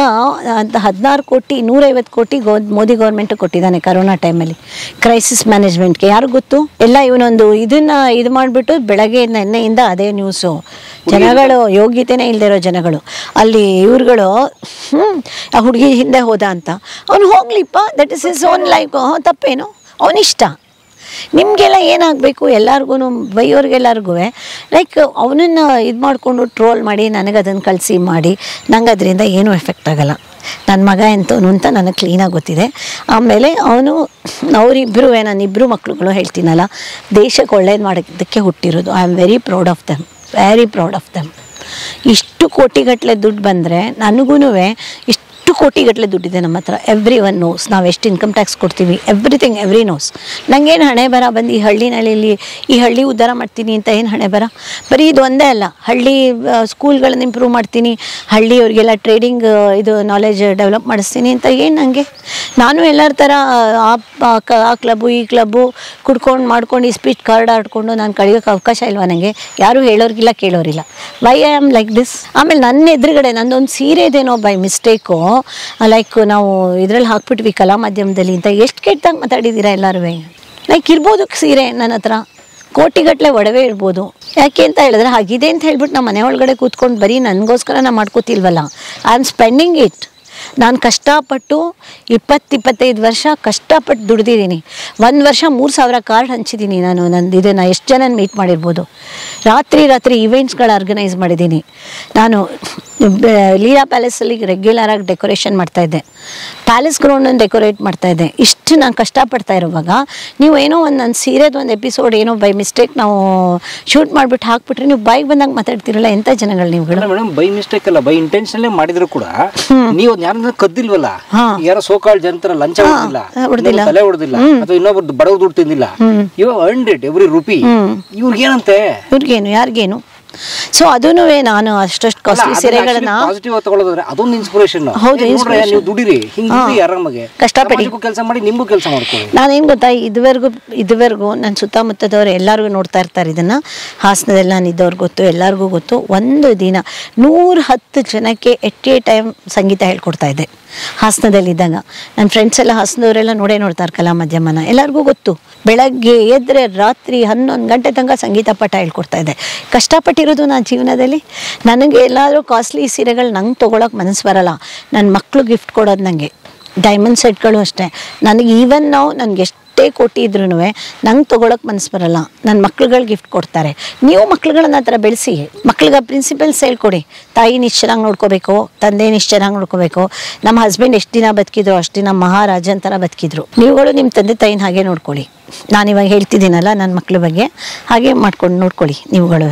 16 ಕೋಟಿ 150 ಕೋಟಿ ಮೋದಿ ಗೌರ್ಮೆಂಟ್ ಕೊಟ್ಟಿದ್ದಾನೆ ಕರೋನಾ ಟೈಮಲ್ಲಿ ಕ್ರೈಸಿಸ್ ಮ್ಯಾನೇಜ್ಮೆಂಟ್ಗೆ. ಯಾರು ಗೊತ್ತು? ಎಲ್ಲ ಇವನೊಂದು ಇದು ಮಾಡಿಬಿಟ್ಟು ಬೆಳಗ್ಗೆ ನೆನ್ನೆಯಿಂದ ಅದೇ ನ್ಯೂಸು. ಜನಗಳು ಯೋಗ್ಯತೆನೇ ಇಲ್ದಿರೋ ಜನಗಳು ಅಲ್ಲಿ ಇವ್ರುಗಳು ಆ ಹುಡುಗಿ ಹಿಂದೆ ಹೋದ ಅಂತ. ಅವನು ಹೋಗ್ಲಿಪ್ಪ, that is is own life. ತಪ್ಪೇನು? ಅವನಿಷ್ಟ. ನಿಮಗೆಲ್ಲ ಏನಾಗಬೇಕು? ಎಲ್ಲರಿಗೂ ಬೈಯೋರಿಗೆಲ್ಲರಿಗೂ ಲೈಕ್ ಅವನನ್ನು ಇದು ಮಾಡಿಕೊಂಡು ಟ್ರೋಲ್ ಮಾಡಿ ನನಗೆ ಅದನ್ನು ಕಳಿಸಿ ಮಾಡಿ ನಂಗೆ ಅದರಿಂದ ಏನೂ ಎಫೆಕ್ಟ್ ಆಗೋಲ್ಲ. ನನ್ನ ಮಗ ಎಂತವನು ಅಂತ ನನಗೆ ಕ್ಲೀನಾಗಿ ಗೊತ್ತಿದೆ. ಆಮೇಲೆ ಅವರಿಬ್ಬರು ನನ್ನಿಬ್ಬರು ಮಕ್ಕಳುಗಳು ಹೇಳ್ತೀನಲ್ಲ, ದೇಶಕ್ಕೆ ಒಳ್ಳೇದು ಮಾಡೋದಕ್ಕೆ ಹುಟ್ಟಿರೋದು. I am very proud of them. ಇಷ್ಟು ಕೋಟಿಗಟ್ಟಲೆ ದುಡ್ಡು ಬಂದರೆ ನನಗೂ ಇಷ್ಟು ಕೋಟಿಗಟ್ಟಲೆ ದುಡ್ಡಿದೆ ನಮ್ಮ ಹತ್ರ. ಎವ್ರಿ ಒನ್ ನೋಸ್ ನಾವು ಎಷ್ಟು ಇನ್ಕಮ್ ಟ್ಯಾಕ್ಸ್ ಕೊಡ್ತೀವಿ. Every knows. ನನಗೇನು ಹಣೆ ಬರ ಬಂದು ಈ ಹಳ್ಳಿ ಉದ್ಧಾರ ಮಾಡ್ತೀನಿ ಅಂತ ಏನು ಹಣೆ ಬರ? ಬರೀ ಇದು ಒಂದೇ ಅಲ್ಲ, ಹಳ್ಳಿ ಸ್ಕೂಲ್ಗಳನ್ನು ಇಂಪ್ರೂವ್ ಮಾಡ್ತೀನಿ, ಹಳ್ಳಿಯವ್ರಿಗೆಲ್ಲ ಟ್ರೇಡಿಂಗ್ ಇದು ನಾಲೆಜ್ ಡೆವಲಪ್ ಮಾಡಿಸ್ತೀನಿ ಅಂತ ಏನು ನನಗೆ? ನಾನು ಎಲ್ಲರ ಥರ ಆ ಕ್ಲಬ್ಬು ಈ ಕ್ಲಬ್ಬು ಮಾಡ್ಕೊಂಡು ಈ ಸ್ಪೀಚ್ ಕಾರ್ಡ್ ಆಡ್ಕೊಂಡು ನಾನು ಕಳಿಯೋಕ್ಕೆ ಅವಕಾಶ ಇಲ್ವಾ ನನಗೆ? ಯಾರೂ ಹೇಳೋರಿಗಿಲ್ಲ, ಕೇಳೋರಿಲ್ಲ. Why I am like this? ಆಮೇಲೆ ನನ್ನ ಎದುರುಗಡೆ ನಂದೊಂದು ಸೀರೆ ಇದೇನೋ ಬೈ ಮಿಸ್ಟೇಕು ಲೈಕ್ ನಾವು ಇದರಲ್ಲಿ ಹಾಕ್ಬಿಟ್ವಿ ಕಲಾ ಮಾಧ್ಯಮದಲ್ಲಿ ಅಂತ ಎಷ್ಟು ಕೆಟ್ಟದಾಗ ಮಾತಾಡಿದ್ದೀರಾ ಎಲ್ಲರೂ. ಲೈಕ್ ಇರ್ಬೋದು ಸೀರೆ ನನ್ನ ಹತ್ರ, ಕೋಟಿಗಟ್ಟಲೆ ಒಡವೆ ಇರ್ಬೋದು. ಯಾಕೆ ಅಂತ ಹೇಳಿದ್ರೆ ಹಾಗಿದೆ ಅಂತ ಹೇಳ್ಬಿಟ್ಟು ನಮ್ಮ ಮನೆ ಒಳಗಡೆ ಕೂತ್ಕೊಂಡು ಬರೀ ನನಗೋಸ್ಕರ ನಾನು ಮಾಡ್ಕೋತಿಲ್ವಲ್ಲ. I am spending it. ನಾನು ಕಷ್ಟಪಟ್ಟು 20-25 ವರ್ಷ ಕಷ್ಟಪಟ್ಟು ದುಡ್ದಿದ್ದೀನಿ. 1 ವರ್ಷ 3,000 ಕಾರ್ಡ್ ಹಂಚಿದ್ದೀನಿ ನಾನು. ಇದನ್ನು ಎಷ್ಟು ಜನ ಮೀಟ್ ಮಾಡಿರ್ಬೋದು. ರಾತ್ರಿ ಈವೆಂಟ್ಸ್ಗಳು ಆರ್ಗನೈಸ್ ಮಾಡಿದ್ದೀನಿ ನಾನು. ಲೀಲಾ ಪ್ಯಾಲೇಸಲ್ಲಿ ರೆಗ್ಯುಲರಾಗಿ ಡೆಕೋರೇಷನ್ ಮಾಡ್ತಾಯಿದ್ದೆ, ಪ್ಯಾಲೇಸ್ ಗ್ರೌಂಡನ್ನು ಡೆಕೋರೇಟ್ ಮಾಡ್ತಾಯಿದ್ದೆ. ಇಷ್ಟು ನಾನು ಕಷ್ಟಪಡ್ತಾ ಇರುವಾಗ ನೀವು ಏನೋ ನನ್ನ ಸೀರೆದು ಒಂದು ಎಪಿಸೋಡ್ ಏನೋ ಬೈ ಮಿಸ್ಟೇಕ್ ನಾವು ಶೂಟ್ ಮಾಡಿಬಿಟ್ಟು ಹಾಕ್ಬಿಟ್ರೆ ನೀವು ಬಾಯಿಗೆ ಬಂದಾಗ ಮಾತಾಡ್ತಿರಲ್ಲ. ಎಂಥ ಜನಗಳು ನೀವುಗಳು? ಮೇಡಮ್, ಬೈ ಮಿಸ್ಟೇಕ್ ಅಲ್ಲ, ಬೈ ಇಂಟೆನ್ಷನ್ ಮಾಡಿದ್ರು ಕೂಡ ನೀವು ಯಾರನ್ನ ಕದ್ದಿಲ್ವಲ್ಲ, ಯಾರೋ ಸೋಕಾಳ್ ಜನತರ ಲಂಚ ಹೊಡೆದಿಲ್ಲ, ತಲೆ ಹೊಡೆದಿಲ್ಲ, ಅಥವಾ ಇನ್ನೊಬ್ರು ಬಡವ ದುಡ್ಡು ತಿಂದಿಲ್ಲ. ಇವಾಗ ಅರ್ನ್ಡ್ ಇಟ್ ಎವ್ರಿ ರುಪಿ. ಇವ್ರಿಗೇನಂತೆ? ಇವ್ರಿಗೇನು, ಯಾರಿಗೇನು? ಸೊ ಅದೂ ನಾನು ಅಷ್ಟು ಕಾಸ್ಟ್ಲಿ ಸೀರೆಗಳನ್ನ ಪಾಸಿಟಿವ್ ತಗೊಳ್ಳೋದ್ರೆ ಅದೊಂದು ಇನ್ಸ್ಪಿರೇಷನ್. ಹೌದು, ನೀವು ದುಡಿರಿ, ಆರಾಮಾಗಿ ಕಷ್ಟಪಡಿ, ಕೆಲಸ ಮಾಡಿ, ನಿಮ್ಗೂ ಕೆಲಸ ಮಾಡ್ಕೊಳ್ಳಿ. ನಾನೇನು ಗೊತ್ತಾ, ಇದುವರೆಗೂ ನನ್ನ ಸುತ್ತಮುತ್ತದವ್ರು ಎಲ್ಲರಿಗೂ ನೋಡ್ತಾ ಇರ್ತಾರೆ ಇದನ್ನು. ಹಾಸನದಲ್ಲಿ ನಾನು ಇದ್ದವ್ರಿಗೆ ಗೊತ್ತು, ಎಲ್ಲರಿಗೂ ಗೊತ್ತು. ಒಂದು ದಿನ 110 ಜನಕ್ಕೆ ಎಟ್ ಎ ಟೈಮ್ ಸಂಗೀತ ಹೇಳ್ಕೊಡ್ತಾ ಇದ್ದೆ ಹಾಸನದಲ್ಲಿದ್ದಾಗ. ನನ್ನ ಫ್ರೆಂಡ್ಸ್ ಎಲ್ಲ ಹಾಸನದವರೆಲ್ಲ ನೋಡ್ತಾರೆ ಕಲಾ ಮಾಧ್ಯಮನ, ಎಲ್ಲರಿಗೂ ಗೊತ್ತು. ಬೆಳಗ್ಗೆ ಎದ್ರೆ ರಾತ್ರಿ 11 ಗಂಟೆ ತನಕ ಸಂಗೀತ ಪಾಠ ಹೇಳ್ಕೊಡ್ತಾ ಇದ್ದೆ. ಕಷ್ಟಪಟ್ಟಿರೋದು ನಾನು ಜೀವನದಲ್ಲಿ. ನನಗೆ ಎಲ್ಲಾದರೂ ಕಾಸ್ಟ್ಲಿ ಸೀರೆಗಳು ನಂಗೆ ತೊಗೊಳಕ್ಕೆ ಮನಸ್ಸು ಬರಲ್ಲ. ನನ್ನ ಮಕ್ಕಳು ಗಿಫ್ಟ್ ಕೊಡೋದು ನನಗೆ ಡೈಮಂಡ್ ಸೆಟ್ಗಳು ಅಷ್ಟೇ. ನನಗೆ ಈವನ್ ನಾವು ನನಗೆ ಎಷ್ಟು ಎಷ್ಟೇ ಕೊಟ್ಟಿದ್ರೂ ನಂಗೆ ತೊಗೊಳಕ್ಕೆ ಮನಸ್ಸು ಬರಲ್ಲ, ನನ್ನ ಮಕ್ಳುಗಳು ಗಿಫ್ಟ್ ಕೊಡ್ತಾರೆ. ನೀವು ಮಕ್ಳುಗಳನ್ನ ಆ ಥರ ಬೆಳೆಸಿ, ಮಕ್ಳಿಗೆ ಪ್ರಿನ್ಸಿಪಲ್ಸ್ ಹೇಳ್ಕೊಡಿ. ತಾಯಿನ ಇಷ್ಟು ಚೆನ್ನಾಗಿ ನೋಡ್ಕೋಬೇಕು, ತಂದೆನ ಇಷ್ಟು ಚೆನ್ನಾಗಿ ನೋಡ್ಕೋಬೇಕು. ನಮ್ಮ ಹಸ್ಬೆಂಡ್ ಎಷ್ಟು ದಿನ ಬದುಕಿದ್ರು ಅಷ್ಟು ದಿನ ಮಹಾರಾಜನ್ ಥರ ಬದುಕಿದ್ರು. ನೀವುಗಳು ನಿಮ್ಮ ತಂದೆ ತಾಯಿನ ಹಾಗೆ ನೋಡ್ಕೊಳ್ಳಿ. ನಾನಿವಾಗ ಹೇಳ್ತಿದ್ದೀನಲ್ಲ ನನ್ನ ಮಕ್ಳ ಬಗ್ಗೆ, ಹಾಗೆ ಮಾಡ್ಕೊಂಡು ನೋಡ್ಕೊಳ್ಳಿ ನೀವುಗಳು.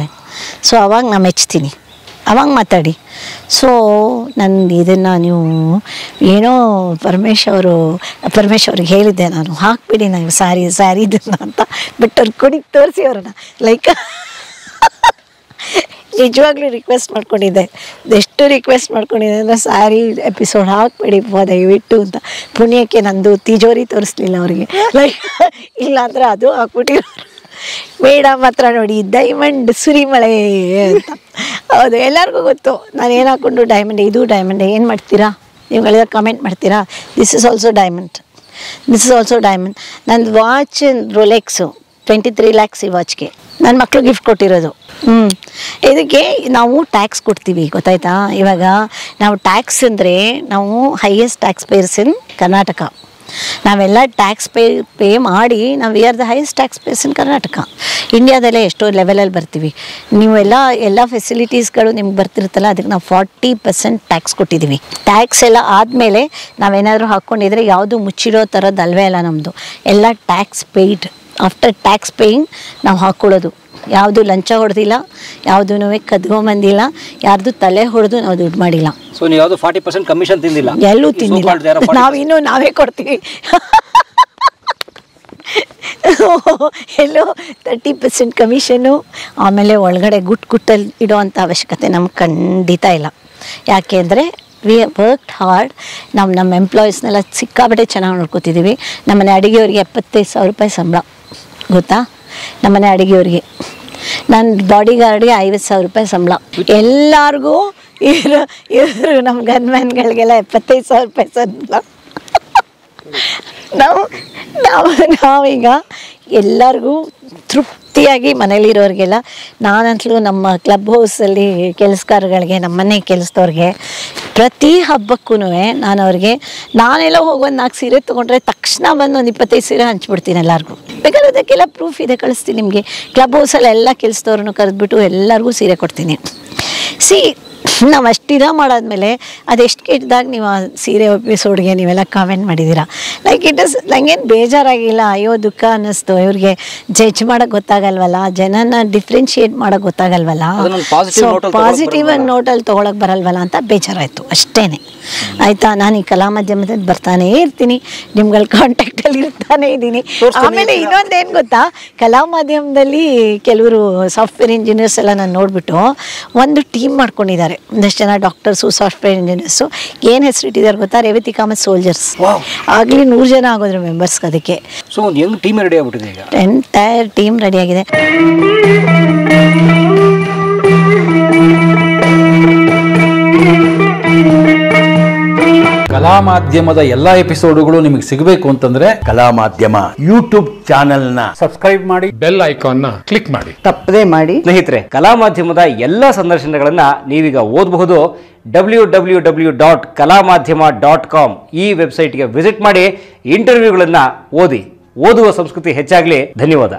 ಸೊ ಅವಾಗ ನಾನು ಮೆಚ್ತೀನಿ, ಅವಾಗ ಮಾತಾಡಿ. ಸೊ ಇದನ್ನು ನೀವು ಏನೋ ಪರಮೇಶ್ವರಿಗೆ ಹೇಳಿದ್ದೆ ನಾನು, ಹಾಕ್ಬಿಡಿ ನಾವು ಸ್ಯಾರಿ ಇದನ್ನು ಅಂತ. ಬಟ್ ಅವ್ರು ಕೊಡಿಗೆ ತೋರಿಸಿ ಅವ್ರನ್ನ ಲೈಕ್ ನಿಜವಾಗ್ಲೂ ರಿಕ್ವೆಸ್ಟ್ ಮಾಡ್ಕೊಂಡಿದ್ದೆ. ಎಷ್ಟು ರಿಕ್ವೆಸ್ಟ್ ಮಾಡ್ಕೊಂಡಿದ್ದೆ ಅಂದರೆ ಸ್ಯಾರಿ ಎಪಿಸೋಡ್ ಹಾಕ್ಬಿಡಿ ದಯವಿಟ್ಟು ಅಂತ. ಪುಣ್ಯಕ್ಕೆ ನಂದು ತಿಜೋರಿ ತೋರಿಸ್ಲಿಲ್ಲ ಅವ್ರಿಗೆ, ಲೈಕ್ ಇಲ್ಲಾಂದ್ರೆ ಅದು ಹಾಕ್ಬಿಟ್ಟಿರೋ. ಮೇಡಮ್ ಹತ್ರ ನೋಡಿ ಡೈಮಂಡ್ ಸುರಿಮಳೆ ಅಂತ. ಹೌದು, ಎಲ್ಲರಿಗೂ ಗೊತ್ತು ನಾನು ಏನು ಹಾಕ್ಕೊಂಡು ಡೈಮಂಡ್, ಇದು ಡೈಮಂಡ್. ಏನು ಮಾಡ್ತೀರಾ ನೀವುಗಳೆಲ್ಲ ಕಮೆಂಟ್ ಮಾಡ್ತೀರಾ? This is also diamond, this is also diamond. ನಂದು ವಾಚ್ ರೋಲೆಕ್ಸು 23 lakhs ಈ ವಾಚ್ಗೆ ನನ್ನ ಮಕ್ಕಳು ಗಿಫ್ಟ್ ಕೊಟ್ಟಿರೋದು. ಇದಕ್ಕೆ ನಾವು ಟ್ಯಾಕ್ಸ್ ಕೊಡ್ತೀವಿ, ಗೊತ್ತಾಯ್ತಾ? ಇವಾಗ ನಾವು ಟ್ಯಾಕ್ಸ್ ಅಂದರೆ ನಾವು highest tax payers in Karnataka. ನಾವೆಲ್ಲ ಟ್ಯಾಕ್ಸ್ ಪೇ ಮಾಡಿ ನಾವು we are the highest tax payers in Karnataka. ಇಂಡಿಯಾದಲ್ಲೇ ಎಷ್ಟೋ ಲೆವೆಲಲ್ಲಿ ಬರ್ತೀವಿ. ಎಲ್ಲ ಫೆಸಿಲಿಟೀಸ್ಗಳು ನಿಮ್ಗೆ ಬರ್ತಿರುತ್ತಲ್ಲ, ಅದಕ್ಕೆ ನಾವು 40% ಟ್ಯಾಕ್ಸ್ ಕೊಟ್ಟಿದ್ದೀವಿ. ಟ್ಯಾಕ್ಸ್ ಎಲ್ಲ ಆದಮೇಲೆ ನಾವೇನಾದರೂ ಹಾಕ್ಕೊಂಡಿದ್ರೆ ಯಾವುದು ಮುಚ್ಚಿಡೋ ಥರದ್ದು ಅಲ್ವೇ ಅಲ್ಲ ನಮ್ಮದು, ಎಲ್ಲ tax paid. After tax paying ನಾವು ಹಾಕ್ಕೊಳ್ಳೋದು. ಯಾವುದು ಲಂಚ ಹೊಡೆದಿಲ್ಲ, ಯಾವುದೂ ಕದ್ಕೊಂಬಂದಿಲ್ಲ, ಯಾರ್ದು ತಲೆ ಹೊಡೆದು ನಾವು ದುಡ್ಡು ಮಾಡಿಲ್ಲ. ಸೊ ನೀವು ಯಾವುದು 40% ಕಮಿಷನ್ ತಿಂದಿಲ್ಲ? ಎಲ್ಲೂ ತಿಂದಿಲ್ಲ, ನಾವಿನ್ನೂ ನಾವೇ ಕೊಡ್ತೀವಿ. ಎಲ್ಲೋ 30% ಕಮಿಷನ್ನು. ಆಮೇಲೆ ಒಳಗಡೆ ಗುಟ್ಟಲ್ಲಿ ಇಡೋ ಅಂಥ ಅವಶ್ಯಕತೆ ನಮ್ಗೆ ಖಂಡಿತ ಇಲ್ಲ. ಯಾಕೆ ಅಂದರೆ ವಿ ವರ್ಕ್ಡ್ ಹಾರ್ಡ್. ನಮ್ಮ ಎಂಪ್ಲಾಯೀಸ್ನೆಲ್ಲ ಸಿಕ್ಕಾಬಟ್ಟೆ ಚೆನ್ನಾಗಿ ನೋಡ್ಕೊತಿದ್ದೀವಿ. ನಮ್ಮನೆ ಅಡುಗೆಯವ್ರಿಗೆ 75,000 ರೂಪಾಯಿ ಸಂಬಳ, ಗೊತ್ತಾ? ನಮ್ಮನೆ ಅಡುಗೆಯವ್ರಿಗೆ. ನನ್ನ ಬಾಡಿ ಗಾರ್ಡ್ಗೆ 50,000 ರೂಪಾಯಿ ಸಂಬಳ. ಎಲ್ಲರಿಗೂ ಇವರು ನಮ್ಮ ಗನ್ಮ್ಯಾನ್ಗಳಿಗೆಲ್ಲ 75,000 ರೂಪಾಯಿ ಸಂಬಳ. ನಾವೀಗ ಎಲ್ಲರಿಗೂ ತೃಪ್ತಿಯಾಗಿ ಮನೇಲಿರೋರಿಗೆಲ್ಲ, ನಾನಂತಲೂ ನಮ್ಮ ಕ್ಲಬ್ ಹೌಸಲ್ಲಿ ಕೆಲಸಗಾರಗಳಿಗೆ, ನಮ್ಮನೆ ಕೆಲಸದವ್ರಿಗೆ ಪ್ರತಿ ಹಬ್ಬಕ್ಕೂ ನಾನು ಅವ್ರಿಗೆ, ನಾನೆಲ್ಲ ಹೋಗಿ 4 ಸೀರೆ ತೊಗೊಂಡ್ರೆ ತಕ್ಷಣ ಬಂದು ಒಂದು 25 ಸೀರೆ ಹಂಚ್ಬಿಡ್ತೀನಿ ಎಲ್ಲರಿಗೂ. ಬೇಕಾದ್ರೆ ಅದಕ್ಕೆಲ್ಲ ಪ್ರೂಫ್ ಇದೆ, ಕಳಿಸ್ತೀನಿ ನಿಮಗೆ. ಕ್ಲಬ್ ಹೌಸಲ್ಲಿ ಎಲ್ಲ ಕೆಲಸದವ್ರನ್ನು ಕರೆದ್ಬಿಟ್ಟು ಎಲ್ಲರಿಗೂ ಸೀರೆ ಕೊಡ್ತೀನಿ. ನಾವು ಅಷ್ಟು ದಿನ ಮಾಡಾದ್ಮೇಲೆ ಅದೆಷ್ಟು ಕೆಟ್ಟದಾಗ ನೀವು ಆ ಸೀರೆ ಎಪಿಸೋಡ್ಗೆ ನೀವೆಲ್ಲ ಕಾಮೆಂಟ್ ಮಾಡಿದ್ದೀರಾ. ಲೈಕ್ ಇಟ್ ಇಸ್, ನಂಗೇನು ಬೇಜಾರಾಗಿಲ್ಲ, ಅಯ್ಯೋ ದುಃಖ ಅನ್ನಿಸ್ತು. ಇವ್ರಿಗೆ ಜಡ್ಜ್ ಮಾಡೋಕ್ಕೆ ಗೊತ್ತಾಗಲ್ವಲ್ಲ, ಜನನ ಡಿಫ್ರೆನ್ಶಿಯೇಟ್ ಮಾಡೋಕ್ಕೆ ಗೊತ್ತಾಗಲ್ವಲ್ಲ, ಸೊ ಪಾಸಿಟಿವ್ ನೋಟಲ್ಲಿ ತೊಗೊಳಕ್ಕೆ ಬರಲ್ವಲ್ಲ ಅಂತ ಬೇಜಾರಾಯಿತು ಅಷ್ಟೇ. ಆಯಿತಾ? ನಾನು ಈ ಕಲಾ ಮಾಧ್ಯಮದಲ್ಲಿ ಬರ್ತಾನೇ ಇರ್ತೀನಿ, ನಿಮ್ಗಳ ಕಾಂಟ್ಯಾಕ್ಟಲ್ಲಿ ಇರ್ತಾನೆ ಇದ್ದೀನಿ. ಆಮೇಲೆ ಇನ್ನೊಂದೇನು ಗೊತ್ತಾ, ಕಲಾ ಮಾಧ್ಯಮದಲ್ಲಿ ಕೆಲವರು ಸಾಫ್ಟ್ವೇರ್ ಇಂಜಿನಿಯರ್ಸ್ ಎಲ್ಲ ನಾನು ನೋಡಿಬಿಟ್ಟು ಒಂದು ಟೀಮ್ ಮಾಡ್ಕೊಂಡಿದ್ದಾರೆ. ಒಂದಷ್ಟು ಜನ ಡಾಕ್ಟರ್ಸು, ಸಾಫ್ಟ್ವೇರ್ ಇಂಜಿನಿಯರ್ಸು. ಏನು ಹೆಸರಿಟ್ಟಿದ್ದಾರೆ ಗೊತ್ತಾ? ರೇವತಿ ಕಾಮತ್ ಸೋಲ್ಜರ್ಸ್. ಆಗಲಿ 100 ಜನ ಆಗೋದ್ರು ಮೆಂಬರ್ಸ್. ಅದಕ್ಕೆ ಸೊ ಒಂದು ಯಂಗ್ ಟೀಮ್ ರೆಡಿ ಆಗಿಬಿಟ್ಟಿದೆ ಈಗ. ಎಂಟೈರ್ ಟೀಮ್ ರೆಡಿಯಾಗಿದೆ. ಕಲಾ ಮಾಧ್ಯಮದ ಎಲ್ಲಾ ಎಪಿಸೋಡುಗಳು ನಿಮಗೆ ಸಿಗಬೇಕು ಅಂತಂದ್ರೆ ಕಲಾ ಮಾಧ್ಯಮ ಯೂಟ್ಯೂಬ್ ಚಾನೆಲ್ನ ಸಬ್ಸ್ಕ್ರೈಬ್ ಮಾಡಿ, ಬೆಲ್ ಐಕಾನ್ನ ಕ್ಲಿಕ್ ಮಾಡಿ, ತಪ್ಪದೇ ಮಾಡಿ. ಸ್ನೇಹಿತರೆ, ಕಲಾ ಮಾಧ್ಯಮದ ಎಲ್ಲ ಸಂದರ್ಶನಗಳನ್ನ ನೀವೀಗ ಓದಬಹುದು. www.kalamadhyama.com ಈ ವೆಬ್ಸೈಟ್ಗೆ ವಿಸಿಟ್ ಮಾಡಿ ಇಂಟರ್ವ್ಯೂಗಳನ್ನ ಓದಿ. ಓದುವ ಸಂಸ್ಕೃತಿ ಹೆಚ್ಚಾಗಲಿ. ಧನ್ಯವಾದ.